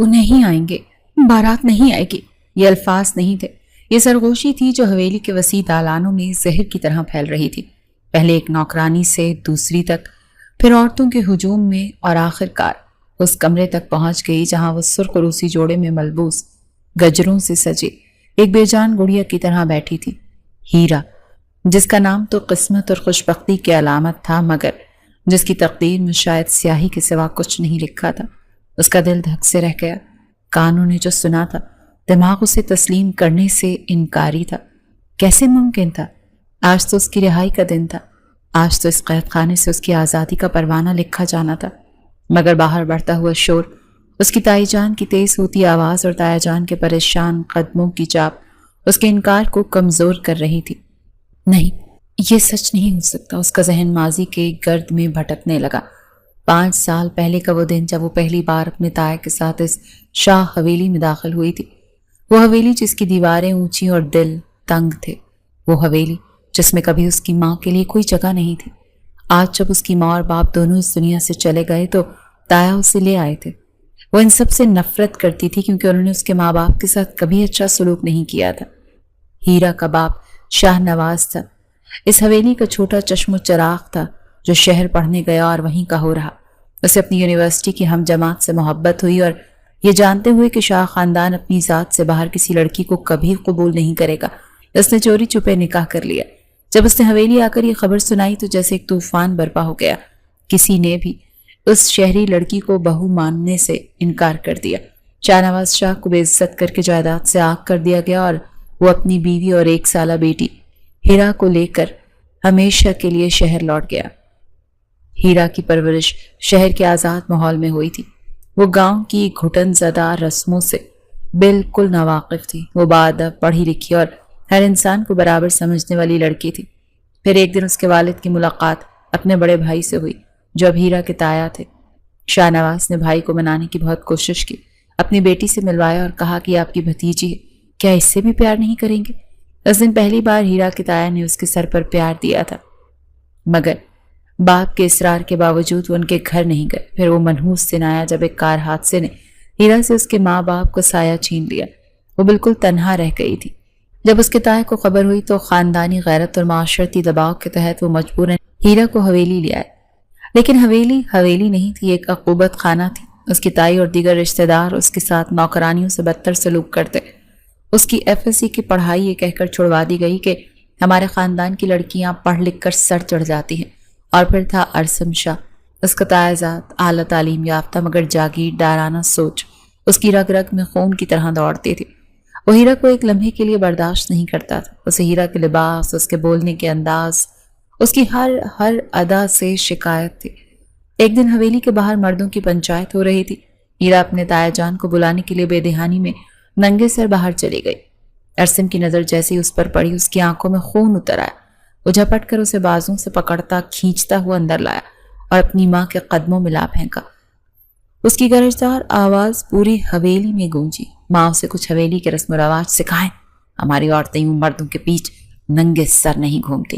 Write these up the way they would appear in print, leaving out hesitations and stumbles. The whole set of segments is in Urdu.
وہ نہیں آئیں گے، بارات نہیں آئے گی، یہ الفاظ نہیں تھے، یہ سرگوشی تھی جو حویلی کے وسیع دالانوں میں زہر کی طرح پھیل رہی تھی، پہلے ایک نوکرانی سے دوسری تک، پھر عورتوں کے ہجوم میں، اور آخر کار اس کمرے تک پہنچ گئی جہاں وہ سرخ روسی جوڑے میں ملبوس گجروں سے سجے ایک بے جان گڑیا کی طرح بیٹھی تھی، ہیرا، جس کا نام تو قسمت اور خوشبختی کی علامت تھا، مگر جس کی تقدیر میں شاید سیاہی کے سوا کچھ نہیں لکھا تھا۔ اس کا دل دھک سے رہ گیا، کانوں نے جو سنا تھا دماغ اسے تسلیم کرنے سے انکاری تھا۔ کیسے ممکن تھا؟ آج تو اس کی رہائی کا دن تھا، آج تو اس قید خانے سے اس کی آزادی کا پروانہ لکھا جانا تھا، مگر باہر بڑھتا ہوا شور، اس کی تائی جان کی تیز ہوتی آواز اور تایا جان کے پریشان قدموں کی چاپ اس کے انکار کو کمزور کر رہی تھی۔ نہیں، یہ سچ نہیں ہو سکتا۔ اس کا ذہن ماضی کے گرد میں بھٹکنے لگا۔ 5 سال پہلے کا وہ دن جب وہ پہلی بار اپنے تایا کے ساتھ اس شاہ حویلی میں داخل ہوئی تھی، وہ حویلی جس کی دیواریں اونچی اور دل تنگ تھے، وہ حویلی جس میں کبھی اس کی ماں کے لیے کوئی جگہ نہیں تھی۔ آج جب اس کی ماں اور باپ دونوں اس دنیا سے چلے گئے تو تایا اسے لے آئے تھے۔ وہ ان سب سے نفرت کرتی تھی کیونکہ انہوں نے اس کے ماں باپ کے ساتھ کبھی اچھا سلوک نہیں کیا تھا۔ ہیرا کا باپ شاہ نواز تھا، اس حویلی کا چھوٹا چشم و چراغ تھا جو شہر پڑھنے گیا اور وہیں کا ہو رہا۔ اسے اپنی یونیورسٹی کی ہم جماعت سے محبت ہوئی، اور یہ جانتے ہوئے کہ شاہ خاندان اپنی ذات سے باہر کسی لڑکی کو کبھی قبول نہیں کرے گا، اس نے چوری چھپے نکاح کر لیا۔ جب اس نے حویلی آ کر یہ خبر سنائی تو جیسے ایک طوفان برپا ہو گیا۔ کسی نے بھی اس شہری لڑکی کو بہو ماننے سے انکار کر دیا۔ شاہ نواز شاہ کو بے عزت کر کے جائیداد سے آگ کر دیا گیا، اور وہ اپنی بیوی اور 1 سالہ بیٹی ہیرا کو لے کر ہمیشہ کے لیے شہر لوٹ گیا۔ ہیرا کی پرورش شہر کے آزاد ماحول میں ہوئی تھی۔ وہ گاؤں کی گھٹن زدہ رسموں سے بالکل ناواقف تھی۔ وہ باادب، پڑھی لکھی اور ہر انسان کو برابر سمجھنے والی لڑکی تھی۔ پھر ایک دن اس کے والد کی ملاقات اپنے بڑے بھائی سے ہوئی جو اب ہیرا کے تایا تھے۔ شاہ نواز نے بھائی کو منانے کی بہت کوشش کی، اپنی بیٹی سے ملوایا اور کہا کہ آپ کی بھتیجی ہے، کیا اس سے بھی پیار نہیں کریں گے؟ اس دن پہلی بار ہیرا کے تایا نے اس کے سر پر پیار دیا تھا، مگر باپ کے اصرار کے باوجود وہ ان کے گھر نہیں گئے۔ پھر وہ منحوس دن آیا جب ایک کار حادثے نے ہیرا سے اس کے ماں باپ کو سایہ چھین لیا۔ وہ بالکل تنہا رہ گئی تھی۔ جب اس کے تایا کو خبر ہوئی تو خاندانی غیرت اور معاشرتی دباؤ کے تحت وہ مجبوراً ہیرا کو حویلی لے آئے، لیکن حویلی نہیں تھی، ایک عقوبت خانہ تھی۔ اس کی تائی اور دیگر رشتہ دار اس کے ساتھ نوکرانیوں سے بدتر سلوک کرتے۔ اس کی FSC کی پڑھائی یہ کہہ کر چھڑوا دی گئی کہ ہمارے خاندان کی لڑکیاں پڑھ لکھ کر سر چڑھ جاتی ہیں۔ اور پھر تھا ارسم شاہ، اس کا تایا ذات، اعلیٰ تعلیم یافتہ مگر جاگیر ڈارانہ سوچ اس کی رگ رگ میں خون کی طرح دوڑتی تھی۔ وہ ہیرا کو ایک لمحے کے لیے برداشت نہیں کرتا تھا۔ اسے ہیرا کے لباس، اس کے بولنے کے انداز، اس کی ہر ادا سے شکایت تھی۔ ایک دن حویلی کے باہر مردوں کی پنچایت ہو رہی تھی۔ ہیرا اپنے تایا جان کو بلانے کے لیے بے دہانی میں ننگے سر باہر چلی گئی۔ ارسم کی نظر جیسے ہی اس پر پڑی، اس کی آنکھوں میں خون اتر آیا۔ وہ جھپٹ کر اسے بازوں سے پکڑتا کھینچتا ہوا اندر لایا اور اپنی ماں کے قدموں میں لا پھینکا۔ اس کی گرجدار آواز پوری حویلی میں گونجی۔ ماں اسے کچھ حویلی کے رسم و رواج سکھائیں، ہماری عورتیں یوں مردوں کے پیچھ ننگے سر نہیں گھومتی۔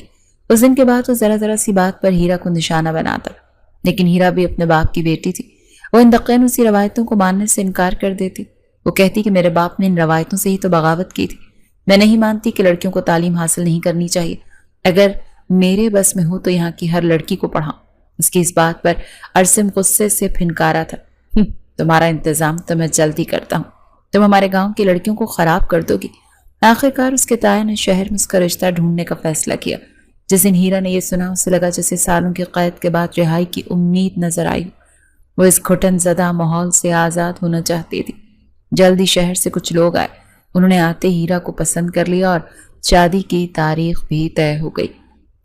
اس دن کے بعد وہ ذرا سی بات پر ہیرا کو نشانہ بناتا، لیکن ہیرا بھی اپنے باپ کی بیٹی تھی۔ وہ ان دقیانوسی روایتوں کو ماننے سے انکار کر دیتی۔ وہ کہتی کہ میرے باپ نے ان روایتوں سے ہی تو بغاوت کی تھی۔ میں نہیں مانتی کہ لڑکیوں کو تعلیم حاصل نہیں کرنی چاہیے، اگر میرے بس میں ہو تو یہاں کی ہر لڑکی کو پڑھاؤں۔ اس کی اس بات پر ارسم غصے سے پھنکارا تھا۔ تمہارا انتظام تو میں جلدی کرتا ہوں، تم ہمارے گاؤں کی لڑکیوں کو خراب کر دو گی۔ آخرکار اس کے تایا نے شہر میں اس کا رشتہ ڈھونڈنے کا فیصلہ کیا۔ جس دن ہیرا نے یہ سنا، اسے لگا جیسے سالوں کی قید کے بعد رہائی کی امید نظر آئی۔ وہ اس گھٹن زدہ ماحول سے آزاد ہونا چاہتی تھی۔ جلدی شہر سے کچھ لوگ آئے، انہوں نے آتے ہیرا کو پسند کر لیا اور شادی کی تاریخ بھی طے ہو گئی۔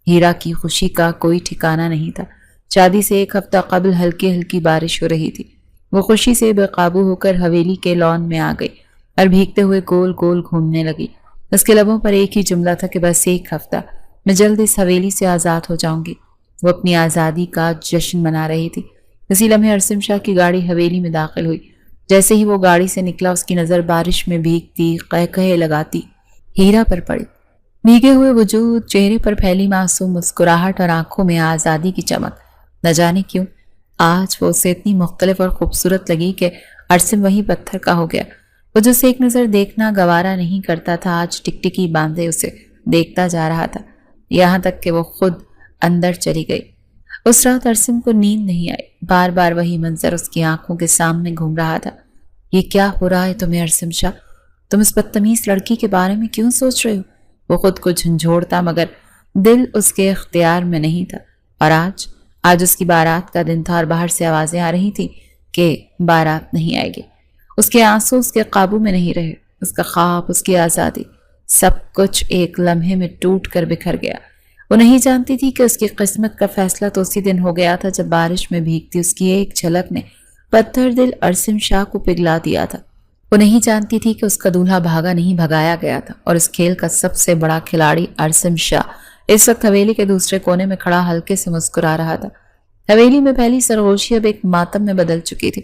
ہیرا کی خوشی کا کوئی ٹھکانہ نہیں تھا۔ شادی سے 1 ہفتہ قبل ہلکی ہلکی بارش ہو رہی تھی۔ وہ خوشی سے بے قابو ہو کر حویلی کے لان میں آ گئی اور بھیگتے ہوئے گول گول گھومنے لگی۔ اس کے لبوں پر ایک ہی جملہ تھا کہ بس 1 ہفتہ، میں جلد اس حویلی سے آزاد ہو جاؤں گی۔ وہ اپنی آزادی کا جشن منا رہی تھی۔ اسی لمحے ارسم شاہ کی گاڑی حویلی میں داخل ہوئی۔ جیسے ہی وہ گاڑی سے نکلا، اس کی نظر بارش میں بھیگتی قہقہے لگاتی ہیرا پر پڑی۔ بھیگے ہوئے وجود، چہرے پر پھیلی معصوم مسکراہٹ اور آنکھوں میں آزادی کی چمک، نہ جانے کیوں آج وہ اسے اتنی مختلف اور خوبصورت لگی کہ ارسم وہی پتھر کا ہو گیا۔ وہ جو اسے ایک نظر دیکھنا گوارا نہیں کرتا تھا آج ٹکٹکی باندھے اسے دیکھتا جا رہا تھا، یہاں تک کہ وہ خود اندر چلی گئی۔ اس رات ارسم کو نیند نہیں آئی، بار بار وہی منظر اس کی آنکھوں کے سامنے گھوم رہا تھا۔ یہ کیا ہو رہا ہے تمہیں ارسم شاہ؟ تم اس بدتمیز لڑکی کے بارے میں کیوں سوچ رہے ہو؟ وہ خود کو جھنجھوڑتا مگر دل اس کے اختیار میں نہیں تھا۔ اور آج اس کی بارات کا دن تھا اور باہر سے آوازیں آ رہی تھی کہ بارات نہیں آئے گی۔ اس کے آنسو اس کے قابو میں نہیں رہے، اس کا خواب، اس کی آزادی، سب کچھ ایک لمحے میں ٹوٹ کر بکھر گیا۔ وہ نہیں جانتی تھی کہ اس کی قسمت کا فیصلہ تو اسی دن ہو گیا تھا جب بارش میں بھیگتی اس کی ایک جھلک نے پتھر دل ارسم شاہ کو پگھلا دیا تھا۔ وہ نہیں جانتی تھی کہ اس کا دولہا بھاگا نہیں بھگایا گیا تھا، اور اس کھیل کا سب سے بڑا کھلاڑی ارسم شاہ اس وقت حویلی کے دوسرے کونے میں کھڑا ہلکے سے مسکرا رہا تھا۔ حویلی میں پہلی سرگوشی اب ایک ماتم میں بدل چکی تھی،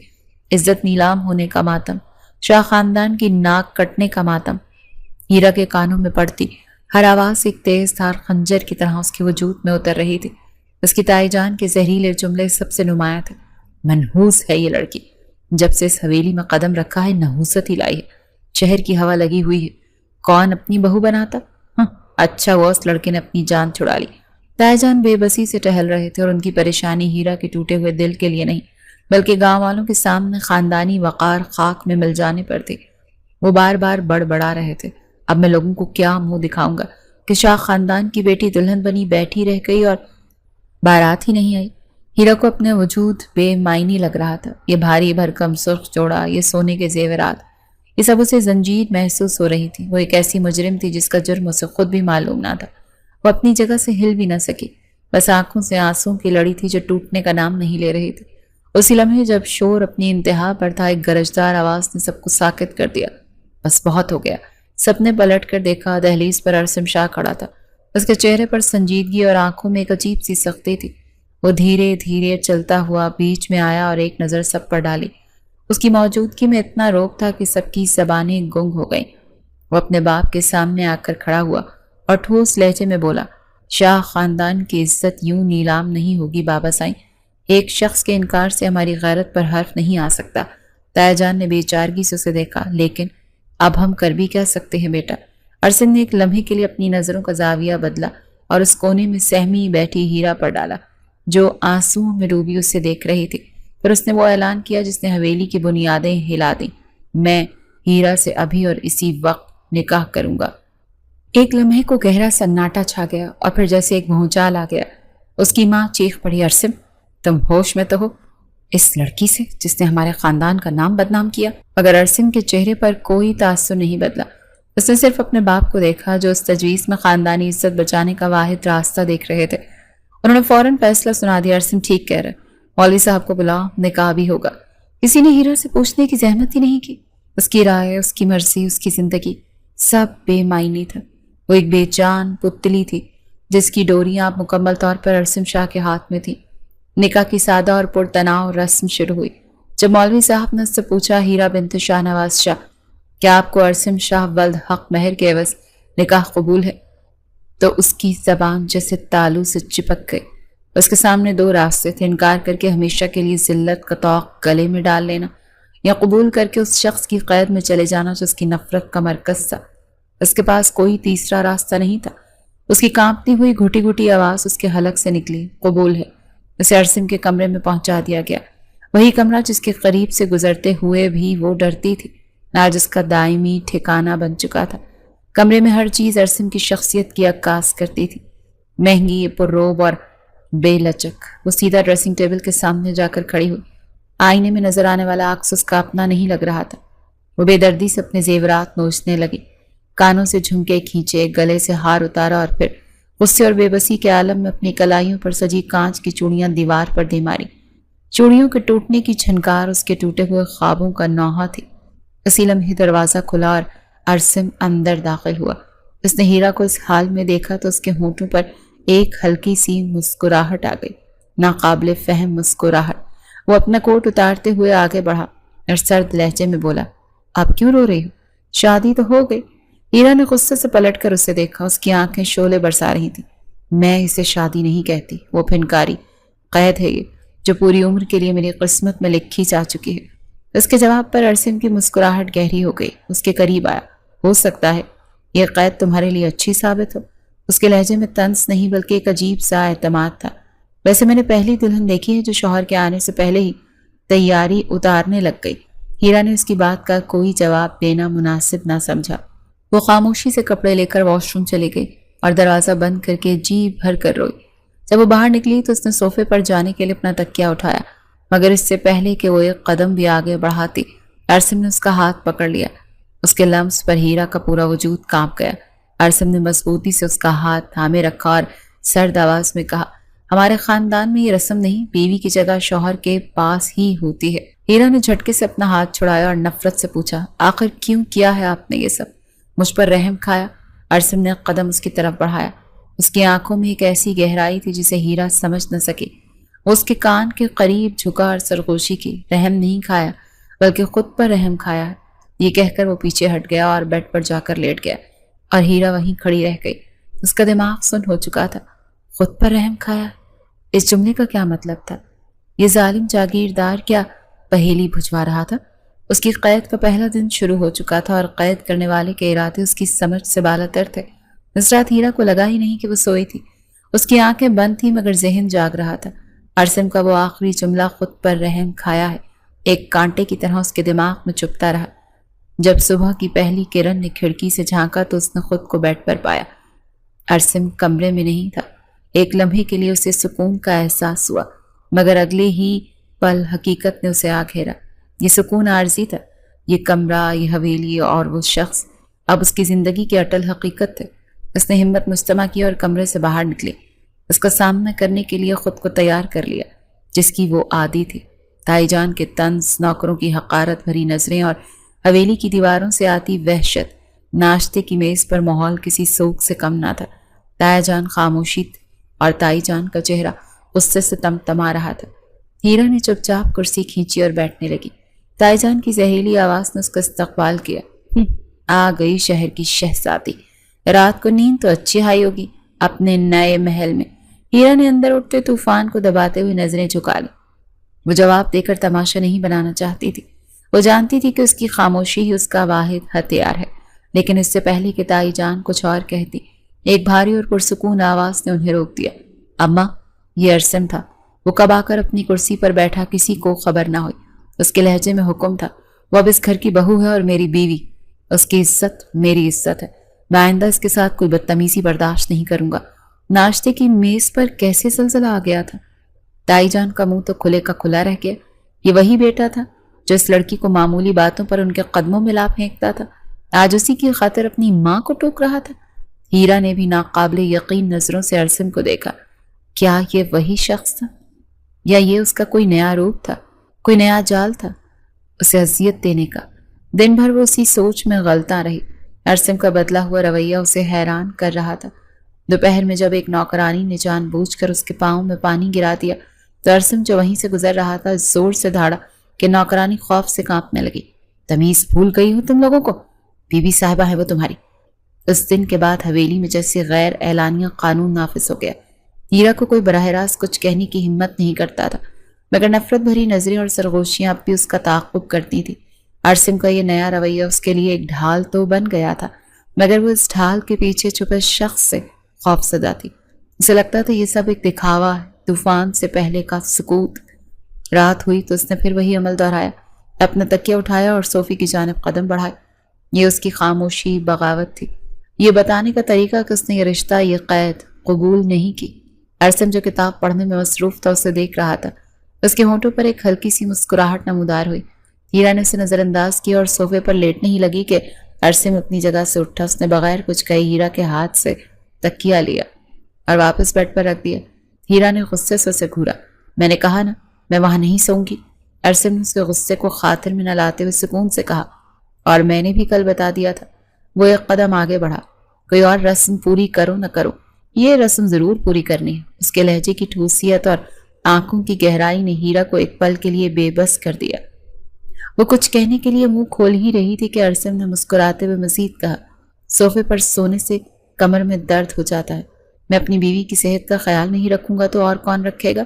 عزت نیلام ہونے کا ماتم، شاہ خاندان کی ناک کٹنے کا ماتم۔ ہیرا کے کانوں میں پڑتی ہر آواز ایک تیز دھار خنجر کی طرح اس کے وجود میں اتر رہی تھی۔ اس کی تائی جان کے زہریلے جملے سب سے نمایاں تھے۔ منحوس ہے یہ لڑکی، جب سے اس حویلی میں قدم رکھا ہے نحوست ہی لائی ہے، شہر کی ہوا لگی ہوئی ہے۔ کون اپنی بہو بناتا؟ اچھا ہوا اس لڑکے نے اپنی جان چھڑا لی۔ تائی جان بے بسی سے ٹہل رہے تھے اور ان کی پریشانی ہیرا کے ٹوٹے ہوئے دل کے لیے نہیں بلکہ گاؤں والوں کے سامنے خاندانی وقار خاک میں مل جانے پر تھی۔ وہ بار بار بڑبڑا رہے تھے، اب میں لوگوں کو کیا منہ دکھاؤں گا کہ شاہ خاندان کی بیٹی دلہن بنی بیٹھی رہ گئی اور بارات ہی نہیں آئی۔ ہیرا کو اپنے وجود بے معنی لگ رہا تھا۔ یہ بھاری بھرکم سرخ جوڑا، یہ سونے کے زیورات، یہ سب اسے زنجیر محسوس ہو رہی تھی۔ وہ ایک ایسی مجرم تھی جس کا جرم اسے خود بھی معلوم نہ تھا۔ وہ اپنی جگہ سے ہل بھی نہ سکی، بس آنکھوں سے آنسوں کی لڑی تھی جو ٹوٹنے کا نام نہیں لے رہی تھی۔ اسی لمحے جب شور اپنی انتہا پر تھا، ایک گرجدار آواز نے سب کو ساکت کر دیا۔ بس بہت ہو گیا۔ سب نے پلٹ کر دیکھا، دہلیز پر ارسم شاہ کھڑا تھا۔ اس کے چہرے پر سنجیدگی اور آنکھوں میں ایک عجیب سی سختی تھی۔ وہ دھیرے دھیرے چلتا ہوا بیچ میں آیا اور ایک نظر سب پر ڈالی۔ اس کی موجودگی میں اتنا روب تھا کہ سب کی زبانیں گنگ ہو گئیں۔ وہ اپنے باپ کے سامنے آ کر کھڑا ہوا اور ٹھوس لہجے میں بولا، شاہ خاندان کی عزت یوں نیلام نہیں ہوگی بابا سائیں۔ ایک شخص کے انکار سے ہماری غیرت پر حرف نہیں آ سکتا۔ تائی جان نے بے چارگی سے اسے دیکھا، لیکن اب ہم کر بھی کیا سکتے ہیں بیٹا؟ ارسن نے ایک لمحے کے لیے اپنی نظروں کا زاویہ بدلا اور اس کونے میں سہمی بیٹھی ہیرا پر ڈالا جو آنسوؤں میں ڈوبی اسے دیکھ رہی تھی۔ پھر اس نے وہ اعلان کیا جس نے حویلی کی بنیادیں ہلا دیں، میں ہیرا سے ابھی اور اسی وقت نکاح کروں گا۔ ایک لمحے کو گہرا سناٹا چھا گیا اور پھر جیسے ایک بھونچال آ گیا۔ اس کی ماں چیخ پڑی، ارسم تم ہوش میں تو ہو؟ اس لڑکی سے جس نے ہمارے خاندان کا نام بدنام کیا؟ مگر ارسم کے چہرے پر کوئی تاثر نہیں بدلا۔ اس نے صرف اپنے باپ کو دیکھا جو اس تجویز میں خاندانی عزت بچانے کا واحد راستہ دیکھ رہے تھے۔ انہوں نے فوراً فیصلہ سنا دیا، ارسم ٹھیک کہہ رہے، مولوی صاحب کو بلاؤ، نکاح بھی ہوگا۔ کسی نے ہیرا سے پوچھنے کی زحمت ہی نہیں کی۔ اس کی رائے، اس کی مرضی، اس کی زندگی سب بے معنی تھا۔ وہ ایک بے جان پتلی تھی جس کی ڈوریاں اب مکمل طور پر ارسم شاہ کے ہاتھ میں تھیں۔ نکاح کی سادہ اور پرتناؤ رسم شروع ہوئی۔ جب مولوی صاحب نے اس سے پوچھا، ہیرا بنت شاہ نواز شاہ، کیا آپ کو ارسم شاہ ولد حق مہر کے عوض نکاح قبول ہے؟ تو اس کی زبان جیسے تالو سے چپک گئی۔ اس کے سامنے دو راستے تھے، انکار کر کے ہمیشہ کے لیے ذلت کا طوق گلے میں ڈال لینا، یا قبول کر کے اس شخص کی قید میں چلے جانا جو اس کی نفرت کا مرکز تھا۔ اس کے پاس کوئی تیسرا راستہ نہیں تھا۔ اس کی کانپتی ہوئی گھٹی گھٹی آواز اس کے حلق سے نکلی، قبول ہے۔ اسے ارسم کے کمرے میں پہنچا دیا گیا، وہی کمرہ جس کے قریب سے گزرتے ہوئے بھی وہ ڈرتی تھی، آج اس کا دائمی ٹھکانہ بن چکا تھا۔ کمرے میں ہر چیز ارسم کی شخصیت کی عکاس کرتی تھی، مہنگی، پرروب اور بے لچک۔ وہ سیدھا ڈریسنگ ٹیبل کے سامنے جا کر کھڑی ہوئی۔ آئینے میں نظر آنے والا عکس اس کا اپنا نہیں لگ رہا تھا۔ وہ بے دردی سے اپنے زیورات نوچنے لگی، کانوں سے جھمکے کھینچے، گلے سے ہار اتارا اور پھر غصے اور بے بسی کے عالم میں اپنی کلائیوں پر سجی کانچ کی چوڑیاں دیوار پر دے ماری۔ چوڑیوں کے ٹوٹنے کی چھنکار اس کے ٹوٹے ہوئے خوابوں کا نوحہ تھی۔ اسی لمحے دروازہ کھلا اور ارسم اندر داخل ہوا۔ اس نے ہیرا کو اس حال میں دیکھا تو اس کے ہونٹوں پر ایک ہلکی سی مسکراہٹ آ گئی، ناقابل فہم مسکراہٹ۔ وہ اپنا کوٹ اتارتے ہوئے آگے بڑھا اور سرد لہجے میں بولا، آپ کیوں رو رہی ہو؟ شادی تو ہو گئی۔ ہیرا نے غصے سے پلٹ کر اسے دیکھا، اس کی آنکھیں شعلے برسا رہی تھیں۔ میں اسے شادی نہیں کہتی، وہ پھنکاری، قید ہے یہ جو پوری عمر کے لیے میری قسمت میں لکھی جا چکی ہے۔ اس کے جواب پر ارسم کی مسکراہٹ گہری ہو گئی. اس کے قریب آیا. ہو سکتا ہے یہ قید تمہارے لیے اچھی ثابت ہو. اس کے لہجے میں طنز نہیں بلکہ ایک عجیب سا اعتماد تھا. ویسے میں نے پہلی دلہن دیکھی ہے جو شوہر کے آنے سے پہلے ہی تیاری اتارنے لگ گئی. ہیرا نے اس کی بات کا کوئی جواب دینا مناسب نہ سمجھا. وہ خاموشی سے کپڑے لے کر واش روم چلی گئی اور دروازہ بند کر کے جی بھر کر روئی. جب وہ باہر نکلی تو اس نے صوفے پر جانے کے لیے اپنا تکیہ اٹھایا، مگر اس سے پہلے کہ وہ ایک قدم بھی آگے بڑھاتی ارسم نے اس کا ہاتھ پکڑ لیا. اس کے لمس پر ہیرا کا پورا وجود کانپ گیا. ارسم نے مضبوطی سے اس کا ہاتھ تھامے رکھا اور سرد آواز میں کہا، ہمارے خاندان میں یہ رسم نہیں، بیوی کی جگہ شوہر کے پاس ہی ہوتی ہے. ہیرا نے جھٹکے سے اپنا ہاتھ چھڑایا اور نفرت سے پوچھا، آخر کیوں کیا ہے آپ نے یہ سب؟ مجھ پر رحم کھایا؟ ارسم نے قدم اس کی طرف بڑھایا. اس کی آنکھوں میں ایک ایسی گہرائی تھی جسے ہیرا سمجھ نہ سکی. وہ اس کے کان کے قریب جھکا اور سرگوشی کی. رحم نہیں کھایا بلکہ خود پر رحم کھایا ہے. یہ کہہ کر وہ پیچھے ہٹ گیا اور بیڈ پر جا کر لیٹ گیا اور ہیرا وہیں کھڑی رہ گئی. اس کا دماغ سن ہو چکا تھا. خود پر رحم کھایا؟ اس جملے کا کیا مطلب تھا؟ یہ ظالم جاگیردار کیا پہیلی بھجوا رہا تھا؟ اس کی قید کا پہلا دن شروع ہو چکا تھا اور قید کرنے والے کے ارادے اس کی سمجھ سے بالاتر تھے. اس رات ہیرا کو لگا ہی نہیں کہ وہ سوئی تھی. اس کی آنکھیں بند تھیں مگر ذہن جاگ رہا تھا. ارسم کا وہ آخری جملہ خود پر رحم کھایا ہے ایک کانٹے کی طرح اس کے دماغ میں چپتا رہا. جب صبح کی پہلی کرن نے کھڑکی سے جھانکا تو اس نے خود کو بیڈ پر پایا. ارسم کمرے میں نہیں تھا. ایک لمحے کے لیے اسے سکون کا احساس ہوا مگر اگلے ہی پل حقیقت نے اسے آ گھیرا. یہ سکون عارضی تھا. یہ کمرہ، یہ حویلی اور وہ شخص اب اس کی زندگی کی اٹل حقیقت تھے. اس نے ہمت مجتمع کی اور کمرے سے باہر نکلی. اس کا سامنا کرنے کے لیے خود کو تیار کر لیا جس کی وہ عادی تھی. تائی جان کے طنز، نوکروں کی حقارت بھری نظریں اور حویلی کی دیواروں سے آتی وحشت. ناشتے کی میز پر ماحول کسی سوگ سے کم نہ تھا. تایا جان خاموشی تھی اور تائی جان کا چہرہ غصے سے تمتما رہا تھا. ہیرا نے چپ چاپ کرسی کھینچی اور بیٹھنے لگی. تائی جان کی زہریلی آواز نے اس کا استقبال کیا. آ گئی شہر کی شہزادی. رات کو نیند تو اچھی آئی ہوگی اپنے نئے محل میں. ہیرا نے اندر اٹھتے طوفان کو دباتے ہوئے نظریں جھکا لی. وہ جواب دے کر تماشا نہیں بنانا چاہتی تھی. وہ جانتی تھی کہ اس کی خاموشی ہی اس کا واحد ہتھیار ہے. لیکن اس سے پہلے کہ تائی جان کچھ اور کہتی ایک بھاری اور پرسکون آواز نے انہیں روک دیا. اماں، یہ ارسم تھا. وہ کب آ کر اپنی کرسی پر بیٹھا کسی کو خبر نہ ہوئی. اس کے لہجے میں حکم تھا، وہ اب اس گھر کی بہو ہے اور میری بیوی. اس کی عزت میری عزت ہے. میں آئندہ اس کے ساتھ کوئی بدتمیزی برداشت نہیں کروں گا. ناشتے کی میز پر کیسے زلزلہ آ گیا تھا؟ تائی جان کا منہ تو کھلے کا کھلا رہ گیا. یہ وہی بیٹا تھا جو اس لڑکی کو معمولی باتوں پر ان کے قدموں میں لا پھینکتا تھا. آج اسی کی خاطر اپنی ماں کو ٹوک رہا تھا. ہیرا نے بھی ناقابل یقین نظروں سے ارسم کو دیکھا. کیا یہ وہی شخص تھا یا یہ اس کا کوئی نیا روپ تھا، کوئی نیا جال تھا اسے اذیت دینے کا؟ دن بھر وہ اسی سوچ میں غلطاں رہی. ارسم کا بدلا ہوا رویہ اسے حیران کر رہا تھا. دوپہر میں جب ایک نوکرانی نے جان بوجھ کر اس کے پاؤں میں پانی گرا دیا تو ارسم جو وہیں سے گزر رہا تھا زور سے دھاڑا کہ نوکرانی خوف سے کانپنے لگی. تمیز بھول گئی ہو تم لوگوں کو؟ بی بی صاحبہ ہے وہ تمہاری. اس دن کے بعد حویلی میں جیسے غیر اعلانیہ قانون نافذ ہو گیا. ہیرا کو کوئی براہ راست کچھ کہنے کی ہمت نہیں کرتا تھا مگر نفرت بھری نظریں اور سرگوشیاں اب بھی اس کا تعاقب کرتی تھی. ارسم کا یہ نیا رویہ اس کے لیے ایک ڈھال تو بن گیا تھا مگر وہ اس ڈھال کے پیچھے چھپے شخص سے خوف زدہ تھی. اسے لگتا تھا یہ سب ایک دکھاوا ہے، طوفان سے پہلے کا سکوت. رات ہوئی تو اس نے پھر وہی عمل دہرایا. اپنا تکیہ اٹھایا اور صوفی کی جانب قدم بڑھائے. یہ اس کی خاموشی بغاوت تھی. یہ بتانے کا طریقہ کہ اس نے یہ رشتہ، یہ قید قبول نہیں کی. ارسم جو کتاب پڑھنے میں مصروف تھا اسے دیکھ رہا تھا. اس کے ہونٹوں پر ایک ہلکی سی مسکراہٹ نمودار ہوئی. ہیرا نے اسے نظر انداز کیا اور صوفے پر لیٹنے ہی لگی کہ ارسم اپنی جگہ سے اٹھا. اس نے بغیر کچھ کہے ہیرا کے ہاتھ سے تکیہ لیا اور واپس بیڈ پر رکھ دیا. ہیرا نے غصے سے اسے گھورا. میں نے کہا نا میں وہاں نہیں سوؤں گی. ارسم نے اس کے غصے کو خاطر میں نہ لاتے ہوئے سکون سے کہا. اور میں نے بھی کل بتا دیا تھا. وہ ایک قدم آگے بڑھا. کوئی اور رسم پوری کرو نہ کرو، یہ رسم ضرور پوری کرنی ہے. اس کے لہجے کی ٹھوسیت اور آنکھوں کی گہرائی نے ہیرا کو ایک پل کے لیے بے بس کر دیا. وہ کچھ کہنے کے لیے منہ کھول ہی رہی تھی کہ ارسم نے مسکراتے ہوئے مزید کہا. صوفے پر سونے سے کمر میں درد ہو جاتا ہے. میں اپنی بیوی کی صحت کا خیال نہیں رکھوں گا تو اور کون رکھے گا؟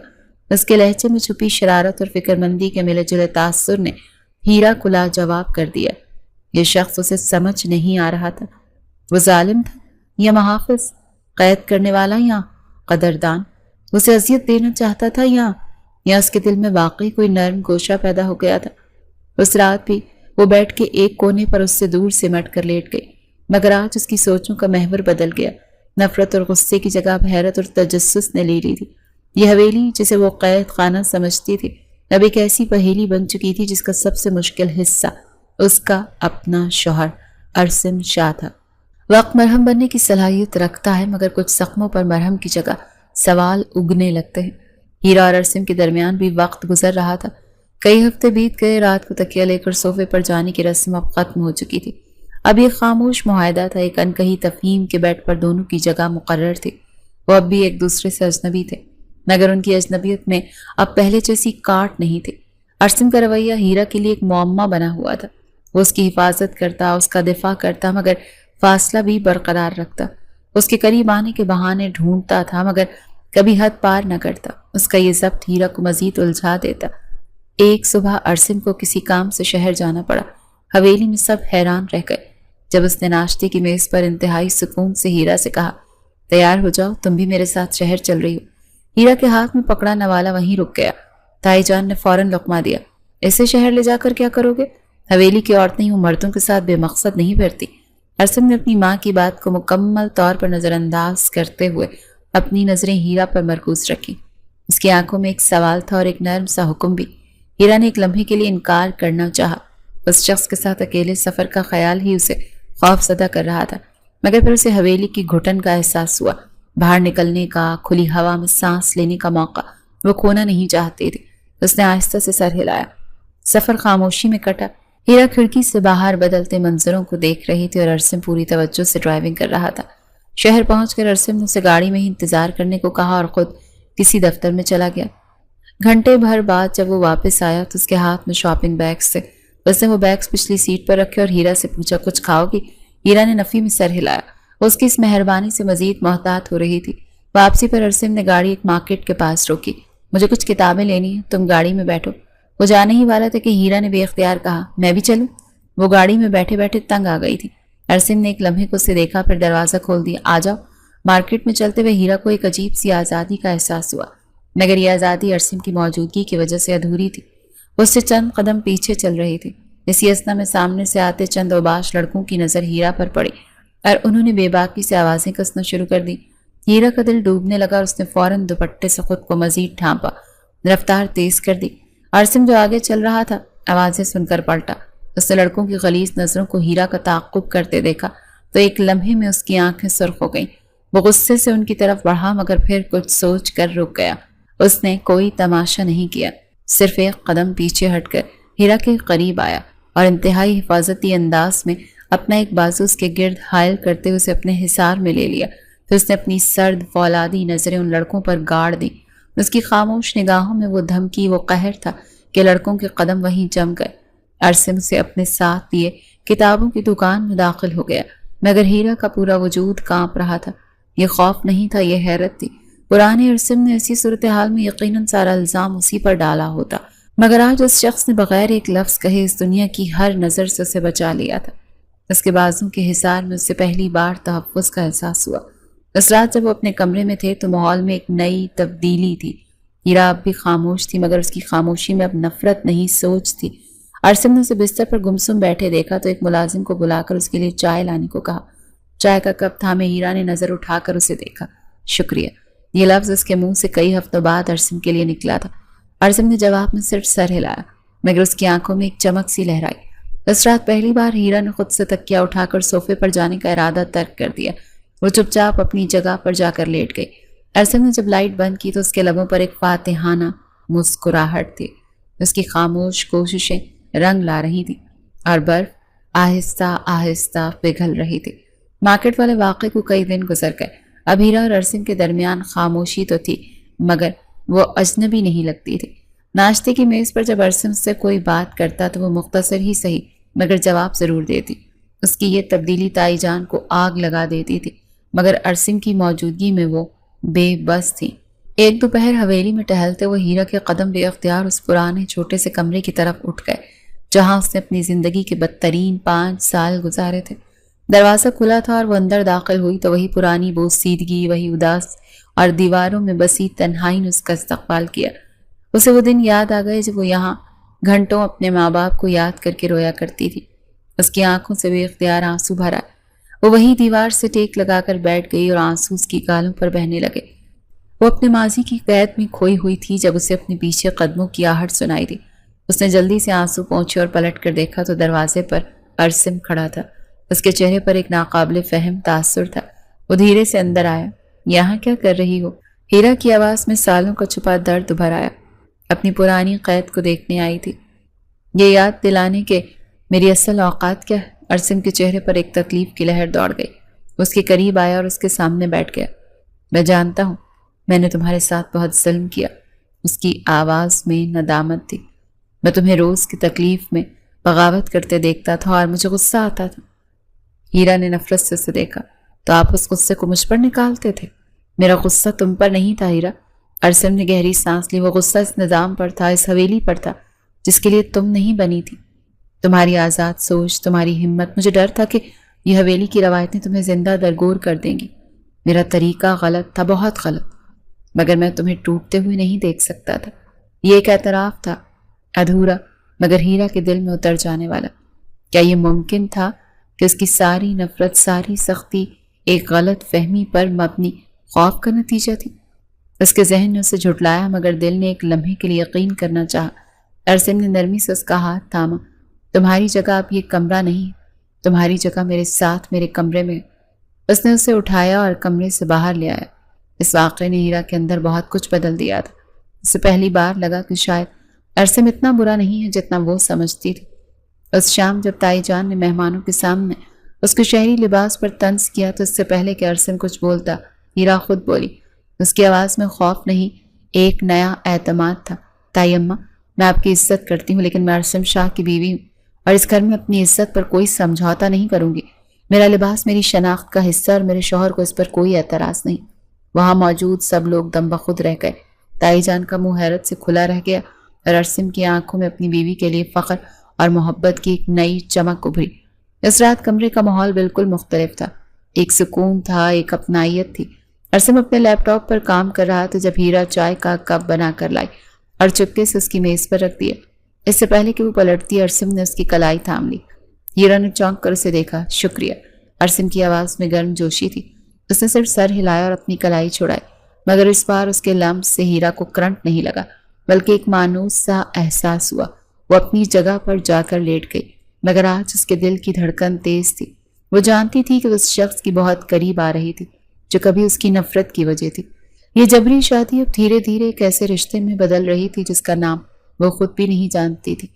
اس کے لہجے میں چھپی شرارت اور فکر مندی کے ملے جلے تاثر نے ہیرا کو لاجواب کر دیا۔ یہ شخص اسے سمجھ نہیں آ رہا تھا، وہ ظالم تھا یا محافظ، قید کرنے والا یا قدردان، اسے اذیت دینا چاہتا تھا یا اس کے دل میں واقعی کوئی نرم گوشہ پیدا ہو گیا تھا۔ اس رات بھی وہ بیٹھ کے ایک کونے پر اس سے دور سمٹ کر لیٹ گئی، مگر آج اس کی سوچوں کا محور بدل گیا۔ نفرت اور غصے کی جگہ حیرت اور تجسس نے لے لی تھی۔ یہ حویلی جسے وہ قید خانہ سمجھتی تھی اب ایک ایسی پہیلی بن چکی تھی جس کا سب سے مشکل حصہ اس کا اپنا شوہر ارسم شاہ تھا۔ وقت مرہم بننے کی صلاحیت رکھتا ہے، مگر کچھ زخموں پر مرہم کی جگہ سوال اگنے لگتے ہیں۔ ہیرا اور ارسم کے درمیان بھی وقت گزر رہا تھا۔ کئی ہفتے بیت گئے، رات کو تکیہ لے کر صوفے پر جانے کی رسم اب ختم ہو چکی تھی۔ اب یہ خاموش معاہدہ تھا، ایک انکہی تفہیم کے بیڈ پر دونوں کی جگہ مقرر تھی۔ وہ اب بھی ایک دوسرے سے اجنبی تھے، مگر ان کی اجنبیت میں اب پہلے جیسی کاٹ نہیں تھی۔ ارسم کا رویہ ہیرا کے لیے ایک معمہ بنا ہوا تھا۔ وہ اس کی حفاظت کرتا، اس کا دفاع کرتا، مگر فاصلہ بھی برقرار رکھتا۔ اس کے قریب آنے کے بہانے ڈھونڈتا تھا، مگر کبھی حد پار نہ کرتا۔ اس کا یہ ضبط ہیرا کو مزید الجھا دیتا۔ ایک صبح ارسم کو کسی کام سے شہر جانا پڑا۔ حویلی میں سب حیران رہ گئے جب اس نے ناشتے کی میز پر انتہائی سکون سے ہیرا سے کہا، تیار ہو جاؤ، تم بھی میرے ساتھ شہر چل رہی ہو۔ ہیرا کے ہاتھ میں پکڑا نوالا وہیں رک گیا۔ تائی جان نے فوراً لقمہ دیا۔ اسے شہر لے جا کر کیا کرو گے؟ حویلی کی عورتیں یوں مردوں کے ساتھ بے مقصد نہیں پھرتی۔ ارسم نے اپنی ماں کی بات کو مکمل طور پر نظر انداز کرتے ہوئے اپنی نظریں ہیرا پر مرکوز رکھی۔ اس کی آنکھوں میں ایک سوال تھا اور ایک نرم سا حکم بھی۔ ہیرا نے ایک لمحے کے لیے انکار کرنا چاہا۔ اس شخص کے ساتھ اکیلے سفر کا خیال ہی اسے خوف زدہ کر رہا تھا، مگر پھر اسے حویلی کی گھٹن کا احساس ہوا۔ باہر نکلنے کا، کھلی ہوا میں سانس لینے کا موقع وہ کھونا نہیں چاہتے تھے۔ اس نے آہستہ سے سر ہلایا۔ سفر خاموشی میں کٹا۔ ہیرا کھڑکی سے باہر بدلتے منظروں کو دیکھ رہی تھی اور ارسم پوری توجہ سے ڈرائیونگ کر رہا تھا۔ شہر پہنچ کر ارسم نے اسے گاڑی میں ہی انتظار کرنے کو کہا اور خود کسی دفتر میں چلا گیا۔ گھنٹے بھر بعد جب وہ واپس آیا تو اس کے ہاتھ میں شاپنگ بیگز تھے۔ اس نے وہ بیگز پچھلی سیٹ پر رکھے اور ہیرا سے پوچھا، کچھ کھاؤ گی؟ ہیرا نے نفی میں سر ہلایا۔ اس کی اس مہربانی سے مزید محتاط ہو رہی تھی۔ واپسی پر ارسم نے گاڑی ایک مارکیٹ کے پاس روکی۔ مجھے کچھ کتابیں لینی ہیں، تم گاڑی میں بیٹھو۔ وہ جانے ہی والا تھا کہ ہیرا نے بے اختیار کہا، میں بھی چلوں؟ وہ گاڑی میں بیٹھے بیٹھے تنگ آ گئی تھی۔ ارسم نے ایک لمحے کو اسے دیکھا، پھر دروازہ کھول دیا۔ آ جاؤ۔ مارکیٹ میں چلتے ہوئے ہیرا کو ایک عجیب سی آزادی کا احساس ہوا، مگر یہ آزادی ارسم کی موجودگی کی وجہ سے ادھوری تھی۔ وہ اس سے چند قدم پیچھے چل رہی تھی۔ اسی اثنا میں سامنے سے آتے چند اوباش لڑکوں کی نظر ہیرا پر پڑی اور انہوں نے بے باکی سے آوازیں کسنا شروع کر دی۔ ہیرا کا دل ڈوبنے لگا اور اس نے فوراً دوپٹے سے خود کو مزید ڈھانپا، رفتار تیز کر دی۔ ارسم جو آگے چل رہا تھا آوازیں سن کر پلٹا۔ اس نے لڑکوں کی غلیظ نظروں کو ہیرا کا تعاقب کرتے دیکھا تو ایک لمحے میں اس کی آنکھیں سرخ ہو گئیں۔ وہ غصے سے ان کی طرف بڑھا، مگر پھر کچھ سوچ کر رک گیا۔ اس نے کوئی تماشا نہیں کیا، صرف ایک قدم پیچھے ہٹ کر ہیرا کے قریب آیا اور انتہائی حفاظتی انداز میں اپنا ایک بازو اس کے گرد حائل کرتے ہوئے اسے اپنے حصار میں لے لیا۔ پھر اس نے اپنی سرد فولادی نظریں ان لڑکوں پر گاڑ دیں۔ اس کی خاموش نگاہوں میں وہ دھمکی، وہ قہر تھا کہ لڑکوں کے قدم وہیں جم گئے۔ ارسم اسے اپنے ساتھ لیے کتابوں کی دکان میں داخل ہو گیا، مگر ہیرا کا پورا وجود کانپ رہا تھا۔ یہ خوف نہیں تھا، یہ حیرت تھی۔ پرانے ارسم نے ایسی صورتحال میں یقیناً سارا الزام اسی پر ڈالا ہوتا، مگر آج اس شخص نے بغیر ایک لفظ کہے اس دنیا کی ہر نظر سے اسے بچا لیا تھا۔ اس کے بازوں کے حصار میں اسے پہلی بار تحفظ کا احساس ہوا۔ اس رات جب وہ اپنے کمرے میں تھے تو ماحول میں ایک نئی تبدیلی تھی۔ ہیرا اب بھی خاموش تھی، مگر اس کی خاموشی میں اب نفرت نہیں، سوچ تھی۔ ارسم نے اسے بستر پر گمسم بیٹھے دیکھا تو ایک ملازم کو بلا کر اس کے لیے چائے لانے کو کہا۔ چائے کا کپ تھامے ہیرا نے نظر اٹھا کر اسے دیکھا۔ شکریہ، یہ لفظ اس کے منہ سے کئی ہفتوں بعد ارسم کے لیے نکلا تھا۔ ارسم نے جواب میں صرف سر ہلایا، مگر اس کی آنکھوں میں ایک چمک سی لہرائی۔ اس رات پہلی بار ہیرا نے خود سے تکیہ اٹھا کر صوفے پر جانے کا ارادہ ترک کر دیا۔ وہ چپ چاپ اپنی جگہ پر جا کر لیٹ گئی۔ ارسم نے جب لائٹ بند کی تو اس کے لبوں پر ایک فاتحانہ مسکراہٹ تھی۔ اس کی خاموش کوششیں رنگ لا رہی تھیں اور برف آہستہ آہستہ پگھل رہی تھی۔ مارکیٹ والے واقعے کو کئی دن گزر گئے۔ اب ہیرا اور ارسم کے درمیان خاموشی تو تھی، مگر وہ اجنبی نہیں لگتی تھی۔ ناشتے کی میز پر جب ارسم سے کوئی بات کرتا تو وہ مختصر ہی صحیح مگر جواب ضرور دیتی۔ اس کی یہ تبدیلی تائی جان کو آگ لگا دیتی تھی، مگر ارسم کی موجودگی میں وہ بے بس تھی۔ ایک دوپہر حویلی میں ٹہلتے ہوئے ہیرا کے قدم بے اختیار اس پرانے چھوٹے سے کمرے کی طرف اٹھ گئے جہاں اس نے اپنی زندگی کے بدترین 5 سال گزارے تھے۔ دروازہ کھلا تھا اور وہ اندر داخل ہوئی تو وہی پرانی بوسیدگی، وہی اداس اور دیواروں میں بسی تنہائی نے اس کا استقبال کیا۔ اسے وہ دن یاد آ گئے جب وہ یہاں گھنٹوں اپنے ماں باپ کو یاد کر کے رویا کرتی تھی۔ اس کی آنکھوں سے بے اختیار آنسو بھر آئے۔ وہ وہی دیوار سے ٹیک لگا کر بیٹھ گئی اور آنسو اس کی گالوں پر بہنے لگے۔ وہ اپنے ماضی کی قید میں کھوئی ہوئی تھی جب اسے اپنے پیچھے قدموں کی آہٹ سنائی دی۔ اس نے جلدی سے آنسو پونچھے اور پلٹ کر دیکھا تو دروازے پر ارسم کھڑا تھا۔ اس کے چہرے پر ایک ناقابل فہم تاثر تھا۔ وہ دھیرے سے اندر آیا۔ یہاں کیا کر رہی ہو؟ ہیرا کی آواز میں سالوں کا چھپا درد ابھر آیا۔ اپنی پرانی قید کو دیکھنے آئی تھی، یہ یاد دلانے کہ میری اصل اوقات کیا ہے۔ ارسم کے چہرے پر ایک تکلیف کی لہر دوڑ گئی۔ اس کے قریب آیا اور اس کے سامنے بیٹھ گیا۔ میں جانتا ہوں میں نے تمہارے ساتھ بہت ظلم کیا۔ اس کی آواز میں ندامت تھی۔ میں تمہیں روز کی تکلیف میں بغاوت کرتے دیکھتا تھا اور مجھے غصہ آتا تھا۔ ہیرا نے نفرت سے اسے دیکھا۔ تو آپ اس غصے کو مجھ پر نکالتے تھے؟ میرا غصہ تم پر نہیں تھا ہیرا۔ ارسم نے گہری سانس لی۔ وہ غصہ اس نظام پر تھا، اس حویلی پر تھا جس کے لیے تم نہیں بنی تھی۔ تمہاری آزاد سوچ، تمہاری ہمت، مجھے ڈر تھا کہ یہ حویلی کی روایتیں تمہیں زندہ درگور کر دیں گی۔ میرا طریقہ غلط تھا، بہت غلط، مگر میں تمہیں ٹوٹتے ہوئے نہیں دیکھ سکتا تھا۔ یہ ایک اعتراف تھا، ادھورا مگر ہیرا کے دل میں اتر جانے والا۔ کیا یہ ممکن تھا کہ اس کی ساری نفرت، ساری سختی ایک غلط فہمی پر مبنی خوف کا نتیجہ تھی؟ اس کے ذہن نے اسے جھٹلایا مگر دل نے ایک لمحے کے لیے یقین کرنا چاہا۔ ارسم نے نرمی سے اس کا ہاتھ تھاما۔ تمہاری جگہ اب یہ کمرہ نہیں، تمہاری جگہ میرے ساتھ میرے کمرے میں۔ اس نے اسے اٹھایا اور کمرے سے باہر لے آیا۔ اس واقعے نے ہیرا کے اندر بہت کچھ بدل دیا تھا۔ اسے پہلی بار لگا کہ شاید ارسم اتنا برا نہیں ہے جتنا وہ سمجھتی تھی۔ اس شام جب تائی جان نے مہمانوں کے سامنے اس کے شہری لباس پر طنز کیا تو اس سے پہلے کہ ارسم کچھ بولتا، ہیرا خود بولی۔ اس کی آواز میں خوف نہیں، ایک نیا اعتماد تھا۔ تائی اماں، میں آپ کی عزت کرتی ہوں لیکن میں ارسم شاہ کی بیوی ہوں اور اس گھر میں اپنی عزت پر کوئی سمجھوتا نہیں کروں گی۔ میرا لباس میری شناخت کا حصہ اور میرے شوہر کو اس پر کوئی اعتراض نہیں۔ وہاں موجود سب لوگ دم بخود رہ گئے۔ تائی جان کا منہ حیرت سے کھلا رہ گیا اور ارسم کی آنکھوں میں اپنی بیوی کے لیے فخر اور محبت کی ایک نئی چمک ابھری۔ اس رات کمرے کا ماحول بالکل مختلف تھا۔ ایک سکون تھا، ایک اپنائیت تھی۔ ارسم اپنے لیپ ٹاپ پر کام کر رہا تھا جب ہیرا چائے کا کپ بنا کر لائی اور چپکے سے اس کی میز پر رکھ دیا۔ اس سے پہلے کہ وہ پلٹتی ارسم نے اس کی کلائی تھام لی۔ ہیرا نے چونک کر اسے دیکھا۔ شکریہ۔ ارسم کی آواز میں گرم جوشی تھی۔ اس نے صرف سر ہلایا اور اپنی کلائی چھڑائی مگر اس بار اس کے لمس سے ہیرا کو کرنٹ نہیں لگا بلکہ ایک مانوس سا احساس ہوا۔ وہ اپنی جگہ پر جا کر لیٹ گئی مگر آج اس کے دل کی دھڑکن تیز تھی۔ وہ جانتی تھی کہ اس شخص کی بہت قریب آ رہی تھی جو کبھی اس کی نفرت کی وجہ تھی۔ یہ جبری شادی اب دھیرے دھیرے ایک ایسے رشتے میں بدل رہی تھی جس کا نام وہ خود بھی نہیں جانتی تھی،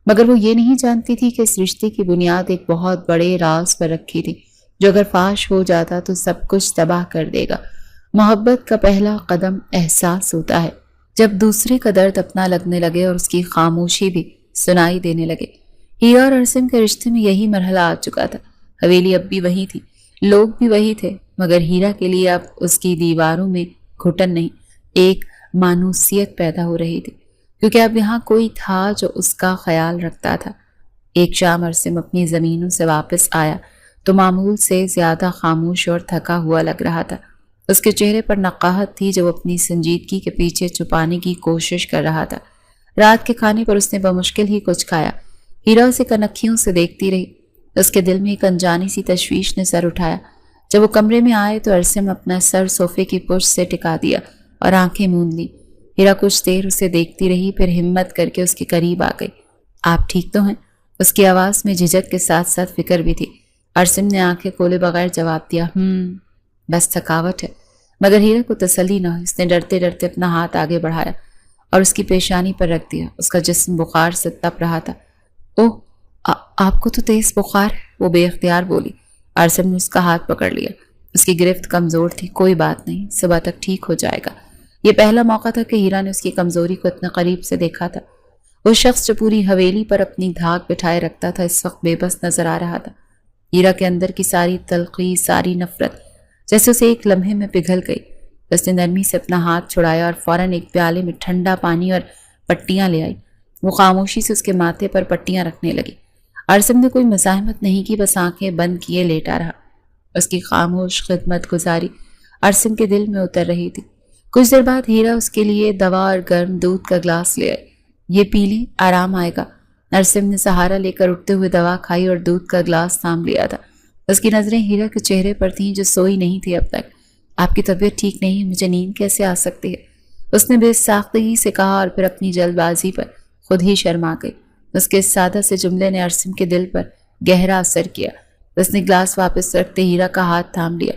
مگر وہ یہ نہیں جانتی تھی کہ اس رشتے کی بنیاد ایک بہت بڑے راز پر رکھی تھی جو اگر فاش ہو جاتا تو سب کچھ تباہ کر دے گا۔ محبت کا پہلا قدم احساس ہوتا ہے جب دوسرے کا درد اپنا لگنے لگے اور اس کی خاموشی بھی سنائی دینے لگے۔ ہیرا اور ارسم کے رشتے میں یہی مرحلہ آ چکا تھا۔ حویلی اب بھی وہی تھی، لوگ بھی وہی تھے، مگر ہیرا کے لیے اب اس کی دیواروں میں گھٹن نہیں، ایک مانوسیت پیدا ہو رہی تھی، کیونکہ اب یہاں کوئی تھا جو اس کا خیال رکھتا تھا۔ ایک شام ارسم اپنی زمینوں سے واپس آیا تو معمول سے زیادہ خاموش اور تھکا ہوا لگ رہا تھا۔ اس کے چہرے پر نقاہت تھی جو وہ اپنی سنجیدگی کے پیچھے چھپانے کی کوشش کر رہا تھا۔ رات کے کھانے پر اس نے بمشکل ہی کچھ کھایا۔ ہیرا اسے کنکھیوں سے دیکھتی رہی۔ اس کے دل میں ایک انجانی سی تشویش نے سر اٹھایا۔ جب وہ کمرے میں آئے تو ارسم اپنا سر صوفے کی پشت سے ٹکا دیا اور آنکھیں موند لی۔ ہیرا کچھ دیر اسے دیکھتی رہی، پھر ہمت کر کے اس کے قریب آ گئی۔ آپ ٹھیک تو ہیں؟ اس کی آواز میں جھجک کے ساتھ ساتھ فکر بھی تھی۔ ارسم نے آنکھیں کھولے بغیر جواب دیا، بس تھکاوٹ ہے۔ مگر ہیرا کو تسلی نہ ہوئی۔ اس نے ڈرتے ڈرتے اپنا ہاتھ آگے بڑھایا اور اس کی پیشانی پر رکھ دیا۔ اس کا جسم بخار سے تپ رہا تھا۔ اوہ، آپ کو تو تیز بخار ہے، وہ بے اختیار بولی۔ ارسم نے اس کا ہاتھ پکڑ لیا۔ اس کی گرفت کمزور تھی۔ کوئی بات نہیں، صبح تک ٹھیک ہو جائے گا۔ یہ پہلا موقع تھا کہ ہیرا نے اس کی کمزوری کو اتنے قریب سے دیکھا تھا۔ وہ شخص جو پوری حویلی پر اپنی دھاک بٹھائے رکھتا تھا اس وقت بے بس نظر آ رہا تھا۔ ہیرا کے اندر کی ساری تلخی، ساری نفرت جیسے اسے ایک لمحے میں پگھل گئی۔ اس نے نرمی سے اپنا ہاتھ چھڑایا اور فوراً ایک پیالے میں ٹھنڈا پانی اور پٹیاں لے آئی۔ وہ خاموشی سے اس کے ماتھے پر پٹیاں رکھنے لگی۔ ارسم نے کوئی مزاحمت نہیں کی، بس آنکھیں بند کیے لیٹا رہا۔ اس کی خاموش خدمت گزاری ارسم کے دل میں اتر رہی تھی۔ کچھ دیر بعد ہیرا اس کے لیے دوا اور گرم دودھ کا گلاس لے آئی۔ یہ پی لیں، آرام آئے گا۔ ارسم نے سہارا لے کر اٹھتے ہوئے دوا کھائی اور دودھ کا گلاس تھام لیا تھا۔ اس کی نظریں ہیرا کے چہرے پر تھیں جو سوئی نہیں تھی اب تک۔ آپ کی طبیعت ٹھیک نہیں ہے، مجھے نیند کیسے آ سکتی ہے؟ اس نے بے ساختگی سے کہا اور پھر اپنی جلد بازی پر خود ہی شرما گئی۔ اس کے اس سادہ سے جملے نے ارسم کے دل پر گہرا اثر کیا۔ اس نے گلاس واپس رکھتے ہیرا کا ہاتھ تھام لیا۔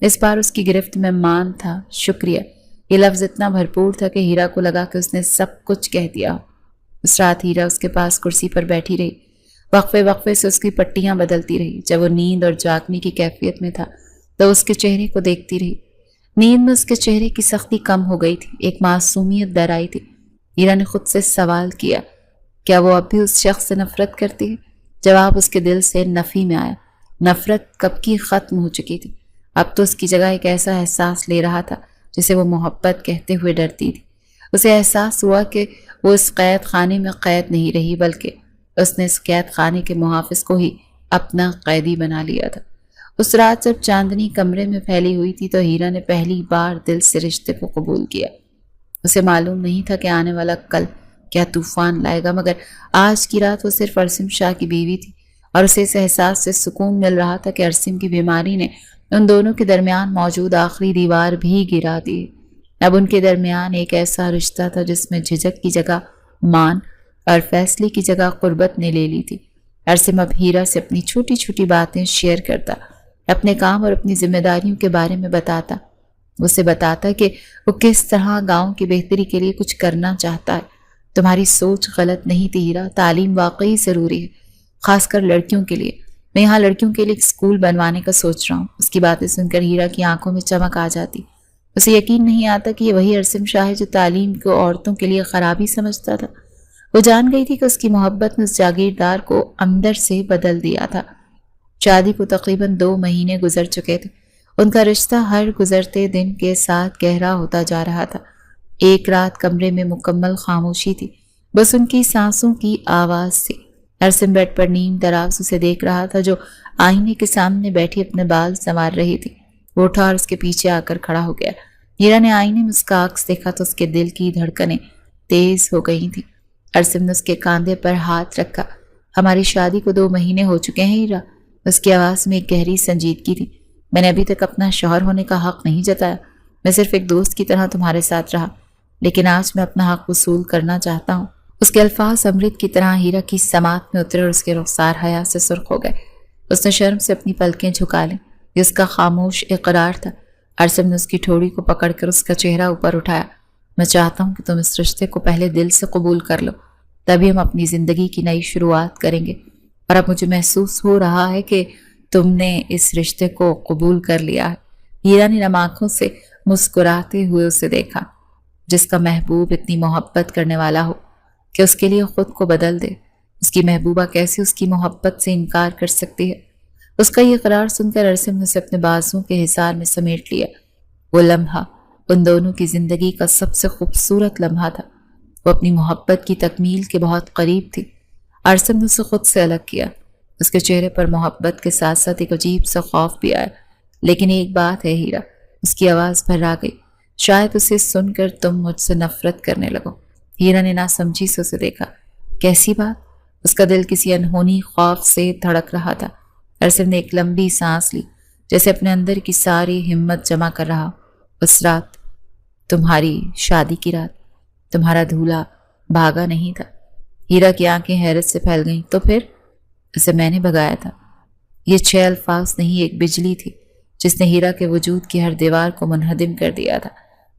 اس بار اس کی گرفت میں مان تھا، شکریہ۔ یہ لفظ اتنا بھرپور تھا کہ ہیرا کو لگا کہ اس نے سب کچھ کہہ دیا۔ اس رات ہیرا اس کے پاس کرسی پر بیٹھی رہی، وقفے وقفے سے اس کی پٹیاں بدلتی رہی۔ جب وہ نیند اور جاگنے کی کیفیت میں تھا تو اس کے چہرے کو دیکھتی رہی۔ نیند میں اس کے چہرے کی سختی کم ہو گئی تھی، ایک معصومیت در آئی تھی۔ ہیرا نے خود سے سوال کیا، کیا وہ اب بھی اس شخص سے نفرت کرتی ہے؟ جواب اس کے دل سے نفی میں آیا۔ نفرت کب کی ختم ہو چکی تھی، اب تو اس کی جگہ ایک ایسا احساس لے رہا تھا جسے وہ محبت کہتے ہوئے ڈرتی تھی۔ اسے احساس ہوا کہ وہ اس قید خانے میں قید نہیں رہی، بلکہ اس نے اس قید خانے کے محافظ کو ہی اپنا قیدی بنا لیا تھا۔ اس رات جب چاندنی کمرے میں پھیلی ہوئی تھی تو ہیرا نے پہلی بار دل سے رشتے کو قبول کیا۔ اسے معلوم نہیں تھا کہ آنے والا کل کیا طوفان لائے گا، مگر آج کی رات وہ صرف ارسم شاہ کی بیوی تھی اور اسے اس احساس سے سکون مل رہا تھا کہ ارسم کی بیماری نے ان دونوں کے درمیان موجود آخری دیوار بھی گرا دی۔ اب ان کے درمیان ایک ایسا رشتہ تھا جس میں جھجک کی جگہ مان اور فیصلے کی جگہ قربت نے لے لی تھی۔ ارسم اب ہیرا سے اپنی چھوٹی چھوٹی باتیں شیئر کرتا، اپنے کام اور اپنی ذمہ داریوں کے بارے میں بتاتا۔ اسے بتاتا کہ وہ کس طرح گاؤں کی بہتری کے لیے کچھ کرنا چاہتا ہے۔ تمہاری سوچ غلط نہیں تھی ہیرا، تعلیم واقعی ضروری ہے، خاص کر لڑکیوں کے لیے۔ میں یہاں لڑکیوں کے لیے ایک اسکول بنوانے کا سوچ رہا ہوں۔ اس کی باتیں سن کر ہیرا کی آنکھوں میں چمک آ جاتی۔ اسے یقین نہیں آتا کہ یہ وہی ارسم شاہ ہے جو تعلیم کو عورتوں کے لیے خرابی سمجھتا تھا۔ وہ جان گئی تھی کہ اس کی محبت نے اس جاگیردار کو اندر سے بدل دیا تھا۔ شادی کو تقریباً 2 مہینے گزر چکے تھے۔ ان کا رشتہ ہر گزرتے دن کے ساتھ گہرا ہوتا جا رہا تھا۔ ایک رات کمرے میں مکمل خاموشی تھی، بس ان کی سانسوں کی آواز سے۔ ارسم بیڈ پر نیم دراز اسے دیکھ رہا تھا جو آئینے کے سامنے بیٹھی اپنے بال سنوار رہی تھی۔ وہ اٹھا اور اس کے پیچھے آ کر کھڑا ہو گیا۔ ہیرا نے آئینے میں اس کا عکس دیکھا تو اس کے دل کی دھڑکنیں تیز ہو گئی تھیں۔ ارسم نے اس کے کاندھے پر ہاتھ رکھا۔ ہماری شادی کو 2 مہینے ہو چکے ہیں ہیرا۔ اس کی آواز میں ایک گہری سنجیدگی تھی۔ میں نے ابھی تک اپنا شوہر ہونے کا حق نہیں جتایا، میں صرف ایک دوست کی طرح تمہارے ساتھ رہا، لیکن آج میں اپنا حق وصول کرنا چاہتا ہوں۔ اس کے الفاظ امرت کی طرح ہیرا کی سماعت میں اترے اور اس کے رخسار حیا سے سرخ ہو گئے۔ اس نے شرم سے اپنی پلکیں جھکا لیں۔ یہ اس کا خاموش اقرار تھا۔ ارسم نے اس کی ٹھوڑی کو پکڑ کر اس کا چہرہ اوپر اٹھایا۔ میں چاہتا ہوں کہ تم اس رشتے کو پہلے دل سے قبول کر لو، تبھی ہم اپنی زندگی کی نئی شروعات کریں گے۔ اور اب مجھے محسوس ہو رہا ہے کہ تم نے اس رشتے کو قبول کر لیا ہے۔ ہیرا نے نم آنکھوں سے مسکراتے ہوئے اسے دیکھا۔ جس کا محبوب اتنی محبت کرنے والا ہو کہ اس کے لیے خود کو بدل دے، اس کی محبوبہ کیسے اس کی محبت سے انکار کر سکتی ہے؟ اس کا یہ قرار سن کر ارسم نے اسے اپنے بازوؤں کے حصار میں سمیٹ لیا۔ وہ لمحہ ان دونوں کی زندگی کا سب سے خوبصورت لمحہ تھا۔ وہ اپنی محبت کی تکمیل کے بہت قریب تھی۔ ارسم نے اسے خود سے الگ کیا۔ اس کے چہرے پر محبت کے ساتھ ساتھ ایک عجیب سا خوف بھی آیا۔ لیکن ایک بات ہے ہیرا، اس کی آواز بھرا گئی، شاید اسے سن کر تم مجھ سے نفرت کرنے لگو۔ ہیرا نے ناسمجھی سے اسے دیکھا۔ کیسی بات؟ اس کا دل کسی انہونی خوف سے دھڑک رہا تھا۔ ارسم نے ایک لمبی سانس لی، جیسے اپنے اندر کی ساری ہمت جمع کر رہا۔ اس رات، تمہاری شادی کی رات، تمہارا دھولا بھاگا نہیں تھا۔ ہیرا کی آنکھیں حیرت سے پھیل گئیں۔ تو پھر؟ اسے میں نے بھگایا تھا۔ یہ 6 الفاظ نہیں، ایک بجلی تھی جس نے ہیرا کے وجود کی ہر دیوار کو منہدم کر دیا تھا۔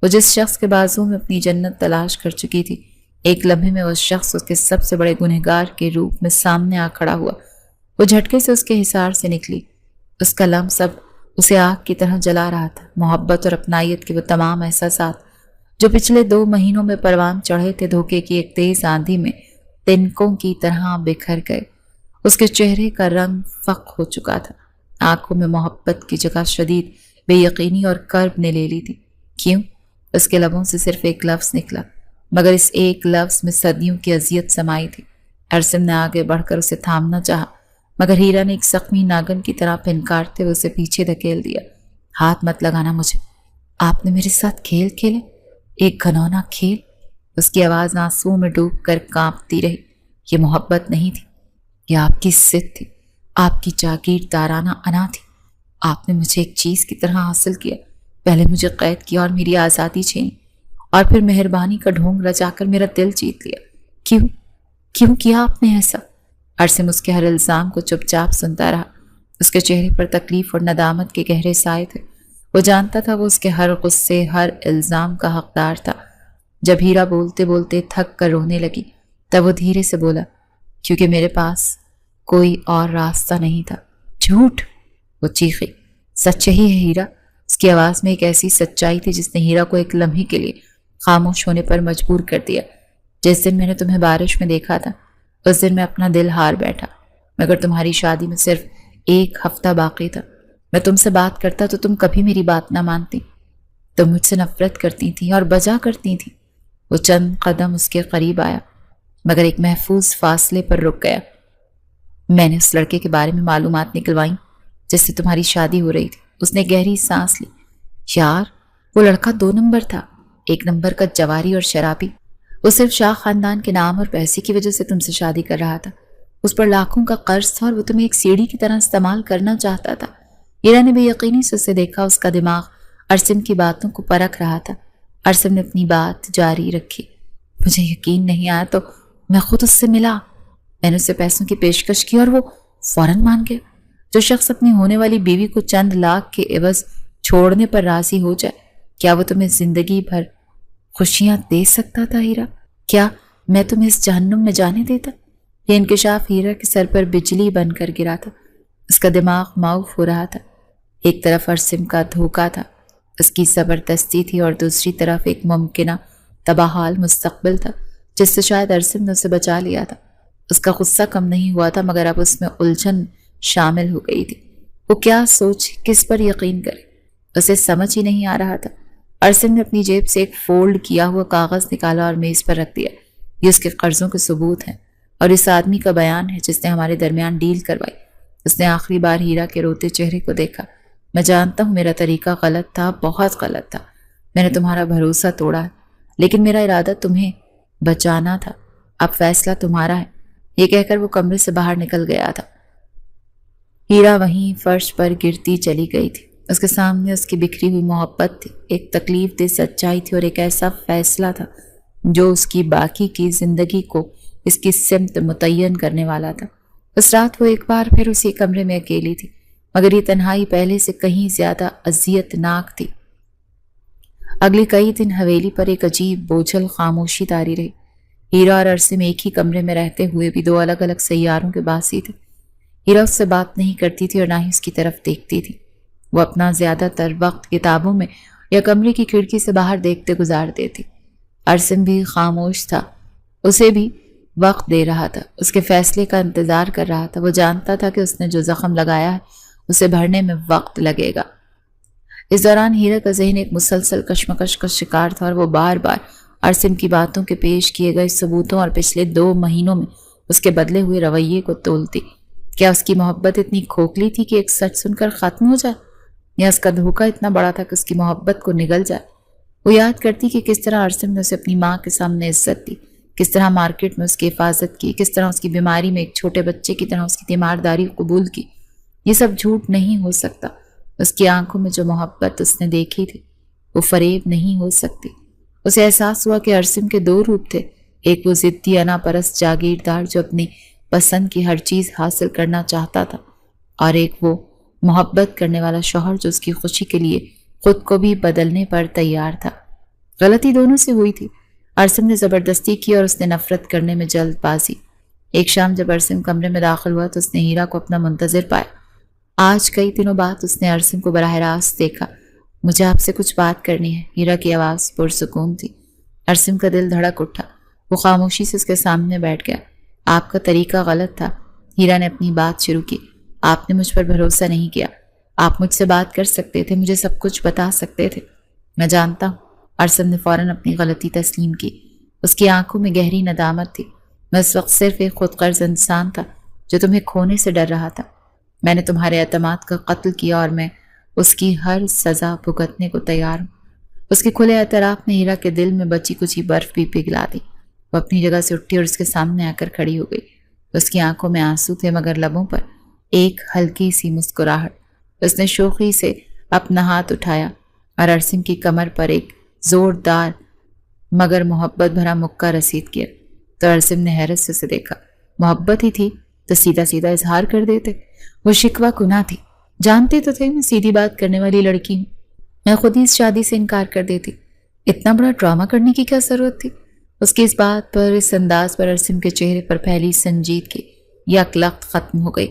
وہ جس شخص کے بازو میں اپنی جنت تلاش کر چکی تھی، ایک لمحے میں وہ شخص اس کے سب سے بڑے گنہگار کے روپ میں سامنے آ کھڑا ہوا۔ وہ جھٹکے سے اس کے حصار سے نکلی۔ اس کا لمس اب اسے آگ کی طرح جلا رہا تھا۔ محبت اور اپنائیت کے وہ تمام احساسات جو پچھلے 2 مہینوں میں پروان چڑھے تھے، دھوکے کی ایک تیز آندھی میں تنکوں کی طرح بکھر گئے۔ اس کے چہرے کا رنگ فق ہو چکا تھا۔ آنکھوں میں محبت کی جگہ شدید بے یقینی اور کرب نے لے لی تھی۔ کیوں؟ اس کے لبوں سے صرف ایک لفظ نکلا، مگر اس ایک لفظ میں صدیوں کی اذیت سمائی تھی۔ ارسم نے آگے بڑھ کر اسے تھامنا چاہا، مگر ہیرا نے ایک زخمی ناگن کی طرح پھنکارتے ہوئے اسے پیچھے دھکیل دیا۔ ہاتھ مت لگانا مجھے، آپ نے میرے ساتھ کھیل کھیلے، ایک گھنونا کھیل۔ اس کی آواز آنسوؤں میں ڈوب کر کانپتی رہی۔ یہ محبت نہیں تھی، یہ آپ کی ضد تھی، آپ کی جاگیردارانہ انا تھی۔ آپ نے مجھے ایک چیز کی طرح حاصل کیا، پہلے مجھے قید کیا اور میری آزادی چھینی، اور پھر مہربانی کا ڈھونگ رچا کر میرا دل جیت لیا۔ کیوں کیا آپ نے ایسا؟ ارسم اس کے ہر الزام کو چپ چاپ سنتا رہا۔ اس کے چہرے پر تکلیف اور ندامت کے گہرے سائے تھے۔ وہ جانتا تھا وہ اس کے ہر غصے، ہر الزام کا حقدار تھا۔ جب ہیرا بولتے بولتے تھک کر رونے لگی تب وہ دھیرے سے بولا، کیونکہ میرے پاس کوئی اور راستہ نہیں تھا۔ جھوٹ! وہ چیخی۔ سچ ہی ہے ہیرا۔ اس کی آواز میں ایک ایسی سچائی تھی جس نے ہیرا کو ایک لمحے کے لیے خاموش ہونے پر مجبور کر دیا۔ جس دن میں نے تمہیں بارش میں دیکھا تھا اس دن میں اپنا دل ہار بیٹھا، مگر تمہاری شادی میں صرف ایک ہفتہ باقی تھا۔ میں تم سے بات کرتا تو تم کبھی میری بات نہ مانتی، تم مجھ سے نفرت کرتی تھی اور بجا کرتی تھی۔ وہ چند قدم اس کے قریب آیا مگر ایک محفوظ فاصلے پر رک گیا۔ میں نے اس لڑکے کے بارے میں معلومات نکلوائیں جس سے تمہاری شادی ہو رہی تھی۔ اس نے گہری سانس لی۔ یار، وہ لڑکا 2 نمبر تھا، 1 نمبر کا جواری اور شرابی۔ وہ صرف شاہ خاندان کے نام اور پیسے کی وجہ سے تم سے شادی کر رہا تھا۔ اس پر لاکھوں کا قرض تھا اور وہ تمہیں ایک سیڑھی کی طرح استعمال کرنا چاہتا تھا۔ ہیرا نے بے یقینی سے اسے دیکھا۔ اس کا دماغ ارسم کی باتوں کو پرکھ رہا تھا۔ ارسم نے اپنی بات جاری رکھی۔ مجھے یقین نہیں آیا تو میں خود اس سے ملا۔ میں نے اسے پیسوں کی پیشکش کی اور وہ فوراً مان گیا۔ جو شخص اپنی ہونے والی بیوی کو چند لاکھ کے عوض چھوڑنے پر راضی ہو جائے، کیا وہ تمہیں زندگی بھر خوشیاں دے سکتا تھا ہیرا؟ کیا میں تمہیں اس جہنم میں جانے دیتا؟ یہ انکشاف ہیرا کے سر پر بجلی بن کر گرا تھا۔ اس کا دماغ معاف ہو رہا تھا۔ ایک طرف ارسم کا دھوکہ تھا، اس کی زبردستی تھی، اور دوسری طرف ایک ممکنہ تباہال مستقبل تھا جس سے شاید ارسم نے اسے بچا لیا تھا۔ اس کا غصہ کم نہیں ہوا تھا مگر اب اس میں الجھن شامل ہو گئی تھی۔ وہ کیا سوچ، کس پر یقین کرے، اسے سمجھ ہی نہیں آ رہا تھا۔ ارسم نے اپنی جیب سے ایک فولڈ کیا ہوا کاغذ نکالا اور میز پر رکھ دیا۔ یہ اس کے قرضوں کے ثبوت ہیں اور اس آدمی کا بیان ہے جس نے ہمارے درمیان ڈیل کروائی۔ اس نے آخری بار ہیرا کے روتے چہرے کو دیکھا۔ میں جانتا ہوں میرا طریقہ غلط تھا، بہت غلط تھا۔ میں نے تمہارا بھروسہ توڑا ہے، لیکن میرا ارادہ تمہیں بچانا تھا۔ اب فیصلہ تمہارا ہے۔ یہ کہہ کر وہ کمرے سے باہر نکل گیا تھا۔ ہیرا وہیں فرش پر گرتی چلی گئی تھی۔ اس کے سامنے اس کی بکھری ہوئی محبت تھی، ایک تکلیف دہ سچائی تھی اور ایک ایسا فیصلہ تھا جو اس کی باقی کی زندگی کو اس کی سمت متعین کرنے والا تھا۔ اس رات وہ ایک بار پھر اسی کمرے میں اکیلی تھی، مگر یہ تنہائی پہلے سے کہیں زیادہ اذیت ناک تھی۔ اگلے کئی دن حویلی پر ایک عجیب بوجھل خاموشی طاری رہی۔ ہیرا اور ارسم ایک ہی کمرے میں رہتے ہوئے بھی 2 الگ الگ سیاروں کے باسی تھے۔ ہیرا اس سے بات نہیں کرتی تھی اور نہ ہی اس کی طرف دیکھتی تھی۔ وہ اپنا زیادہ تر وقت کتابوں میں یا کمرے کی کھڑکی سے باہر دیکھتے گزارتی تھی۔ ارسم بھی خاموش تھا، اسے بھی وقت دے رہا تھا، اس کے فیصلے کا انتظار کر رہا تھا۔ وہ جانتا تھا کہ اس نے جو زخم لگایا ہے اسے بھرنے میں وقت لگے گا۔ اس دوران ہیرا کا ذہن ایک مسلسل کشمکش کا شکار تھا اور وہ بار بار ارسم کی باتوں کے پیش کیے گئے ثبوتوں اور پچھلے 2 مہینوں میں اس کے بدلے ہوئے رویے کو تولتی۔ کیا اس کی محبت اتنی کھوکھلی تھی کہ ایک سچ سن کر ختم ہو جائے، یا اس کا دھوکہ اتنا بڑا تھا کہ اس کی محبت کو نگل جائے؟ وہ یاد کرتی کہ کس طرح ارسم نے اسے اپنی ماں کے سامنے عزت دی، کس طرح مارکیٹ میں اس کی حفاظت کی، کس طرح اس کی بیماری میں ایک چھوٹے بچے کی طرح اس کی تیمارداری قبول کی۔ یہ سب جھوٹ نہیں ہو سکتا۔ اس کی آنکھوں میں جو محبت اس نے دیکھی تھی وہ فریب نہیں ہو سکتی۔ اسے احساس ہوا کہ ارسم کے 2 روپ تھے، ایک وہ ضدی انا پرست جاگیردار جو اپنی پسند کی ہر چیز حاصل کرنا چاہتا تھا، اور ایک وہ محبت کرنے والا شوہر جو اس کی خوشی کے لیے خود کو بھی بدلنے پر تیار تھا۔ غلطی دونوں سے ہوئی تھی۔ ارسم نے زبردستی کی اور اس نے نفرت کرنے میں جلد بازی۔ ایک شام جب ارسم کمرے میں داخل ہوا تو اس نے ہیرا کو اپنا منتظر پایا۔ آج کئی دنوں بعد اس نے ارسم کو براہ راست دیکھا۔ مجھے آپ سے کچھ بات کرنی ہے، ہیرا کی آواز پرسکون تھی۔ ارسم کا دل دھڑک اٹھا۔ وہ خاموشی سے اس کے سامنے بیٹھ گیا۔ آپ کا طریقہ غلط تھا، ہیرا نے اپنی بات شروع کی۔ آپ نے مجھ پر بھروسہ نہیں کیا۔ آپ مجھ سے بات کر سکتے تھے، مجھے سب کچھ بتا سکتے تھے۔ میں جانتا ہوں۔ ارسم نے فوراً اپنی غلطی تسلیم کی۔ اس کی آنکھوں میں گہری ندامت تھی۔ میں اس وقت صرف ایک خود غرض انسان تھا جو تمہیں کھونے سے ڈر رہا تھا۔ میں نے تمہارے اعتماد کا قتل کیا اور میں اس کی ہر سزا بھگتنے کو تیار ہوں۔ اس کے کھلے اعتراف نے ہیرا کے دل میں بچی کچی برف بھی پگھلا دی۔ وہ اپنی جگہ سے اٹھی اور اس کے سامنے آ کر کھڑی ہو گئی۔ اس کی آنکھوں میں آنسو تھے مگر لبوں پر ایک ہلکی سی مسکراہٹ۔ اس نے شوخی سے اپنا ہاتھ اٹھایا اور عرصم کی کمر پر ایک زوردار مگر محبت بھرا مکہ رسید کیا۔ تو عرصم نے حیرت سے اسے دیکھا۔ محبت ہی تھی تو سیدھا سیدھا اظہار کر دیتے۔ وہ شکوہ کنا تھی۔ جانتے تو تھے میں سیدھی بات کرنے والی لڑکی ہوں۔ میں خود ہی اس شادی سے انکار کر دیتی۔ اتنا بڑا ڈرامہ کرنے کی کیا ضرورت تھی؟ اس کی اس بات پر، اس انداز پر عرصم کے چہرے پر پھیلی سنجیدگی یکلخت ختم ہو گئی۔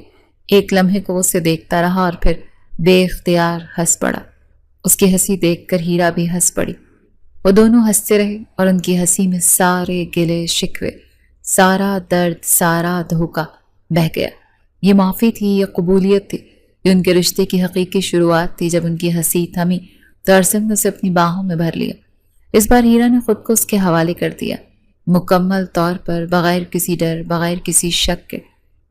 ایک لمحے کو اسے دیکھتا رہا اور پھر بے اختیار ہنس پڑا۔ اس کی ہنسی دیکھ کر ہیرا بھی ہنس پڑی۔ وہ دونوں ہنستے رہے اور ان کی ہنسی میں سارے گلے شکوے، سارا درد، سارا دھوکہ بہہ گیا۔ یہ معافی تھی، یہ قبولیت تھی، یہ ان کے رشتے کی حقیقی شروعات تھی۔ جب ان کی ہنسی تھمی تو عرصم نے اسے اپنی باہوں میں بھر لیا۔ اس بار ہیرا نے خود کو اس کے حوالے کر دیا، مکمل طور پر، بغیر کسی ڈر، بغیر کسی شک کے۔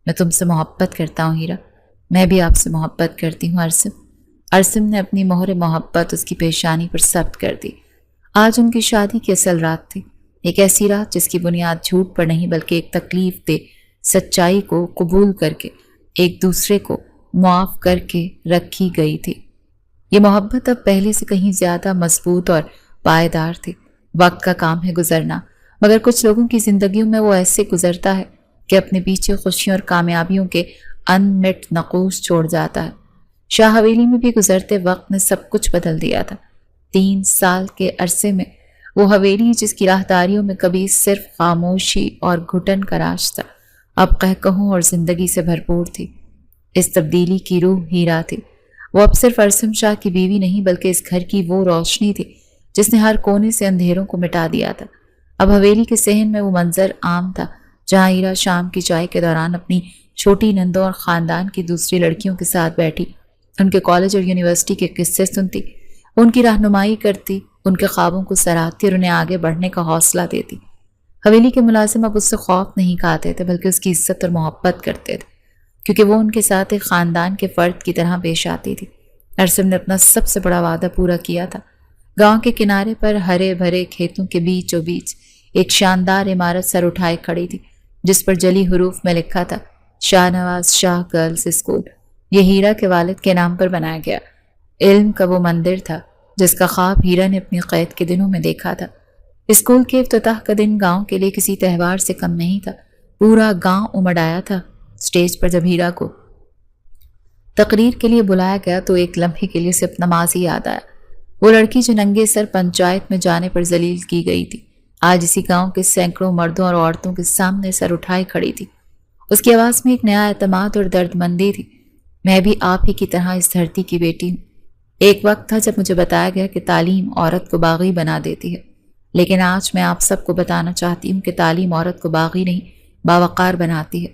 میں تم سے محبت کرتا ہوں ہیرا، میں بھی آپ سے محبت کرتی ہوں عرصم۔ عرصم نے اپنی مہر محبت اس کی پیشانی پر ثبت کر دی۔ آج ان کی شادی کی اصل رات تھی، ایک ایسی رات جس کی بنیاد جھوٹ پر نہیں بلکہ ایک تکلیف دہ سچائی کو قبول کر کے، ایک دوسرے کو معاف کر کے رکھی گئی تھی۔ یہ محبت اب پہلے سے کہیں زیادہ مضبوط اور پائیدار تھی۔ وقت کا کام ہے گزرنا، مگر کچھ لوگوں کی زندگیوں میں وہ ایسے گزرتا ہے کہ اپنے پیچھے خوشیوں اور کامیابیوں کے ان مٹ نقوش چھوڑ جاتا ہے۔ شاہ حویلی میں بھی گزرتے وقت نے سب کچھ بدل دیا تھا۔ 3 سال کے عرصے میں وہ حویلی جس کی راہداریوں میں کبھی صرف خاموشی اور گھٹن کا راج تھا، اب قہقہوں اور زندگی سے بھرپور تھی۔ اس تبدیلی کی روح ہیرا تھی۔ وہ اب صرف عرصم شاہ کی بیوی نہیں بلکہ اس گھر کی وہ روشنی تھی جس نے ہر کونے سے اندھیروں کو مٹا دیا تھا۔ اب حویلی کے صحن میں وہ منظر عام تھا جہاں ہیرا شام کی چائے کے دوران اپنی چھوٹی نندوں اور خاندان کی دوسری لڑکیوں کے ساتھ بیٹھی ان کے کالج اور یونیورسٹی کے قصے سنتی، ان کی رہنمائی کرتی، ان کے خوابوں کو سراہتی اور انہیں آگے بڑھنے کا حوصلہ دیتی۔ حویلی کے ملازم اب اس سے خوف نہیں کھاتے تھے بلکہ اس کی عزت اور محبت کرتے تھے، کیونکہ وہ ان کے ساتھ ایک خاندان کے فرد کی طرح پیش آتی تھی۔ عرصم نے اپنا سب سے بڑا وعدہ پورا کیا تھا۔ گاؤں کے کنارے پر ہرے بھرے کھیتوں کے بیچ و بیچ ایک شاندار عمارت سر اٹھائے کھڑی تھی جس پر جلی حروف میں لکھا تھا شاہ نواز شاہ گرلز اسکول۔ یہ ہیرا کے والد کے نام پر بنایا گیا علم کا وہ مندر تھا جس کا خواب ہیرا نے اپنی قید کے دنوں میں دیکھا تھا۔ اسکول کے افتتاح کا دن گاؤں کے لیے کسی تہوار سے کم نہیں تھا۔ پورا گاؤں امڑ آیا تھا۔ اسٹیج پر جب ہیرا کو تقریر کے لیے بلایا گیا تو ایک لمحے کے لیے اسے اپنا ماضی یاد آیا۔ وہ لڑکی جو ننگے سر پنچایت میں جانے پر ذلیل کی گئی تھی، آج اسی گاؤں کے سینکڑوں مردوں اور عورتوں کے سامنے سر اٹھائے کھڑی تھی۔ اس کی آواز میں ایک نیا اعتماد اور درد مندی تھی۔ میں بھی آپ ہی کی طرح اس دھرتی کی بیٹی ہوں۔ ایک وقت تھا جب مجھے بتایا گیا کہ تعلیم عورت کو باغی بنا دیتی ہے، لیکن آج میں آپ سب کو بتانا چاہتی ہوں کہ تعلیم عورت کو باغی نہیں، باوقار بناتی ہے۔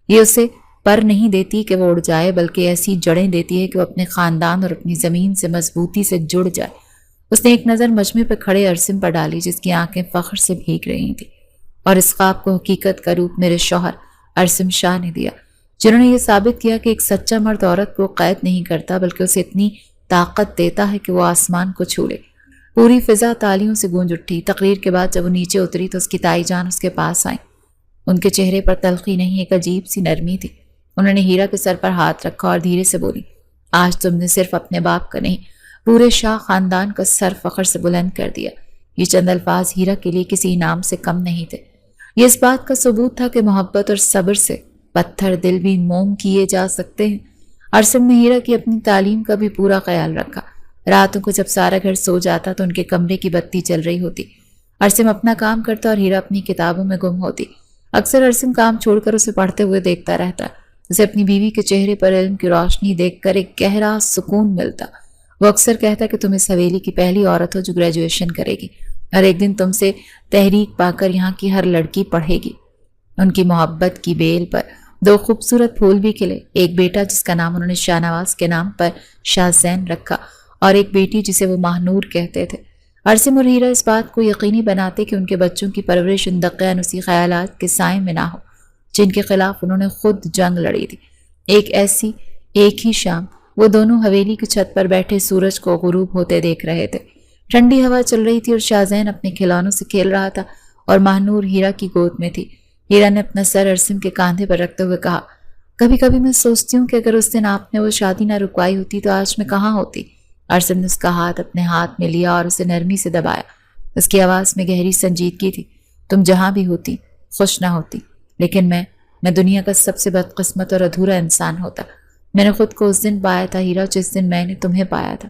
یہ اسے پر نہیں دیتی کہ وہ اڑ جائے بلکہ ایسی جڑیں دیتی ہے کہ وہ اپنے خاندان اور اپنی زمین سے مضبوطی سے جڑ جائے۔ اس نے ایک نظر مجمع پہ کھڑے عرصم پر ڈالی جس کی آنکھیں فخر سے بھیگ رہی تھیں، اور اس خواب کو حقیقت کا روپ میرے شوہر عرصم شاہ نے دیا، جنہوں نے یہ ثابت کیا کہ ایک سچا مرد عورت کو قید نہیں کرتا بلکہ اسے اتنی طاقت دیتا ہے کہ وہ آسمان کو چھو لے۔ پوری فضا تالیوں سے گونج اٹھی۔ تقریر کے بعد جب وہ نیچے اتری تو اس کی تائی جان اس کے پاس آئیں۔ ان کے چہرے پر تلخی نہیں، ایک عجیب سی نرمی تھی۔ انہوں نے ہیرا کے سر پر ہاتھ رکھا اور دھیرے سے بولی، آج تم نے صرف اپنے باپ کا نہیں، پورے شاہ خاندان کا سر فخر سے بلند کر دیا۔ یہ چند الفاظ ہیرا کے لیے کسی انعام سے کم نہیں تھے۔ یہ اس بات کا ثبوت تھا کہ محبت اور صبر سے پتھر دل بھی موم کیے جا سکتے ہیں۔ عرصم نے ہیرا کی اپنی تعلیم کا بھی پورا خیال رکھا۔ راتوں کو جب سارا گھر سو جاتا تو ان کے کمرے کی بتی چل رہی ہوتی۔ عرصم اپنا کام کرتا اور ہیرا اپنی کتابوں میں گم ہوتی۔ اکثر عرصم کام چھوڑ کر اسے پڑھتے ہوئے دیکھتا رہتا۔ اسے اپنی بیوی کے چہرے پر علم کی روشنی دیکھ کر ایک گہرا سکون ملتا۔ وہ اکثر کہتا کہ تم اس حویلی کی پہلی عورت ہو جو گریجویشن کرے گی، اور ایک دن تم سے تحریک پا کر یہاں کی ہر لڑکی پڑھے گی۔ ان کی محبت کی بیل پر 2 خوبصورت پھول بھی کھلے، ایک بیٹا جس کا نام انہوں نے شاہ نواز کے نام پر شاہ زین رکھا، اور ایک بیٹی جسے وہ ماہنور کہتے تھے۔ عاصم اور ہیرا اس بات کو یقینی بناتے کہ ان کے بچوں کی پرورش ان دقیان اسی خیالات کے سائے میں نہ ہو جن کے خلاف انہوں نے خود جنگ لڑی تھی۔ ایک ہی شام وہ دونوں حویلی کی چھت پر بیٹھے سورج کو غروب ہوتے دیکھ رہے تھے۔ ٹھنڈی ہوا چل رہی تھی اور شاہزین اپنے کھلونوں سے کھیل رہا تھا اور ماہنور ہیرا کی گود میں تھی۔ ہیرا نے اپنا سر عاصم کے کاندھے پر رکھتے ہوئے کہا، کبھی کبھی میں سوچتی ہوں کہ اگر اس دن آپ نے وہ شادی نہ رکوائی ہوتی تو آج میں کہاں ہوتی۔ عاصم نے اس کا ہاتھ اپنے ہاتھ میں لیا اور اسے نرمی سے دبایا۔ اس کی آواز میں گہری سنجیدگی تھی۔ تم جہاں بھی ہوتی خوش نہ ہوتی، لیکن میں دنیا کا سب سے بدقسمت اور ادھورا انسان ہوتا۔ میں نے خود کو اس دن پایا تھا ہیرا جس دن میں نے تمہیں پایا تھا۔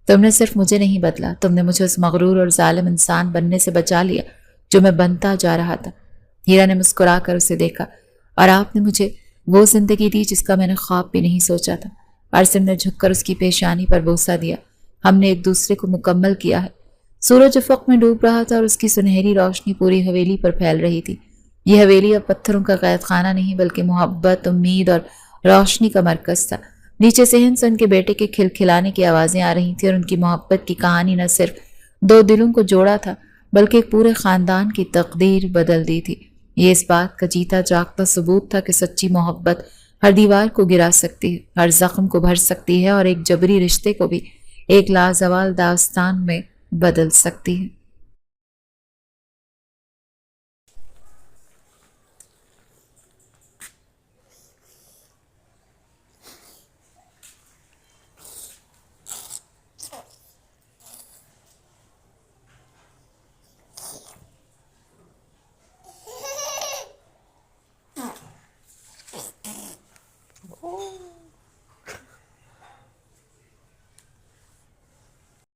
تم نے صرف مجھے نہیں بدلا، تم نے مجھے اس مغرور اور ظالم انسان بننے سے بچا لیا جو میں بنتا جا رہا تھا۔ ہیرا نے مسکرا کر اسے دیکھا، اور آپ نے مجھے وہ زندگی دی جس کا میں نے خواب بھی نہیں سوچا تھا۔ عاصم نے جھک کر اس کی پیشانی پر بوسہ دیا۔ ہم نے ایک دوسرے کو مکمل کیا ہے۔ سورج افق میں ڈوب رہا تھا اور اس کی سنہری روشنی پوری حویلی پر پھیل رہی تھی۔ یہ حویلی اب پتھروں کا قید خانہ نہیں بلکہ محبت، امید اور روشنی کا مرکز تھا۔ نیچے سے ہند سے ان کے بیٹے کے کھلکھلانے کی آوازیں آ رہی تھیں اور ان کی محبت کی کہانی نہ صرف دو دلوں کو جوڑا تھا بلکہ ایک پورے خاندان کی تقدیر بدل دی تھی۔ یہ اس بات کا جیتا جاگتا ثبوت تھا کہ سچی محبت ہر دیوار کو گرا سکتی ہے، ہر زخم کو بھر سکتی ہے اور ایک جبری رشتے کو بھی ایک لازوال داستان میں بدل سکتی ہے۔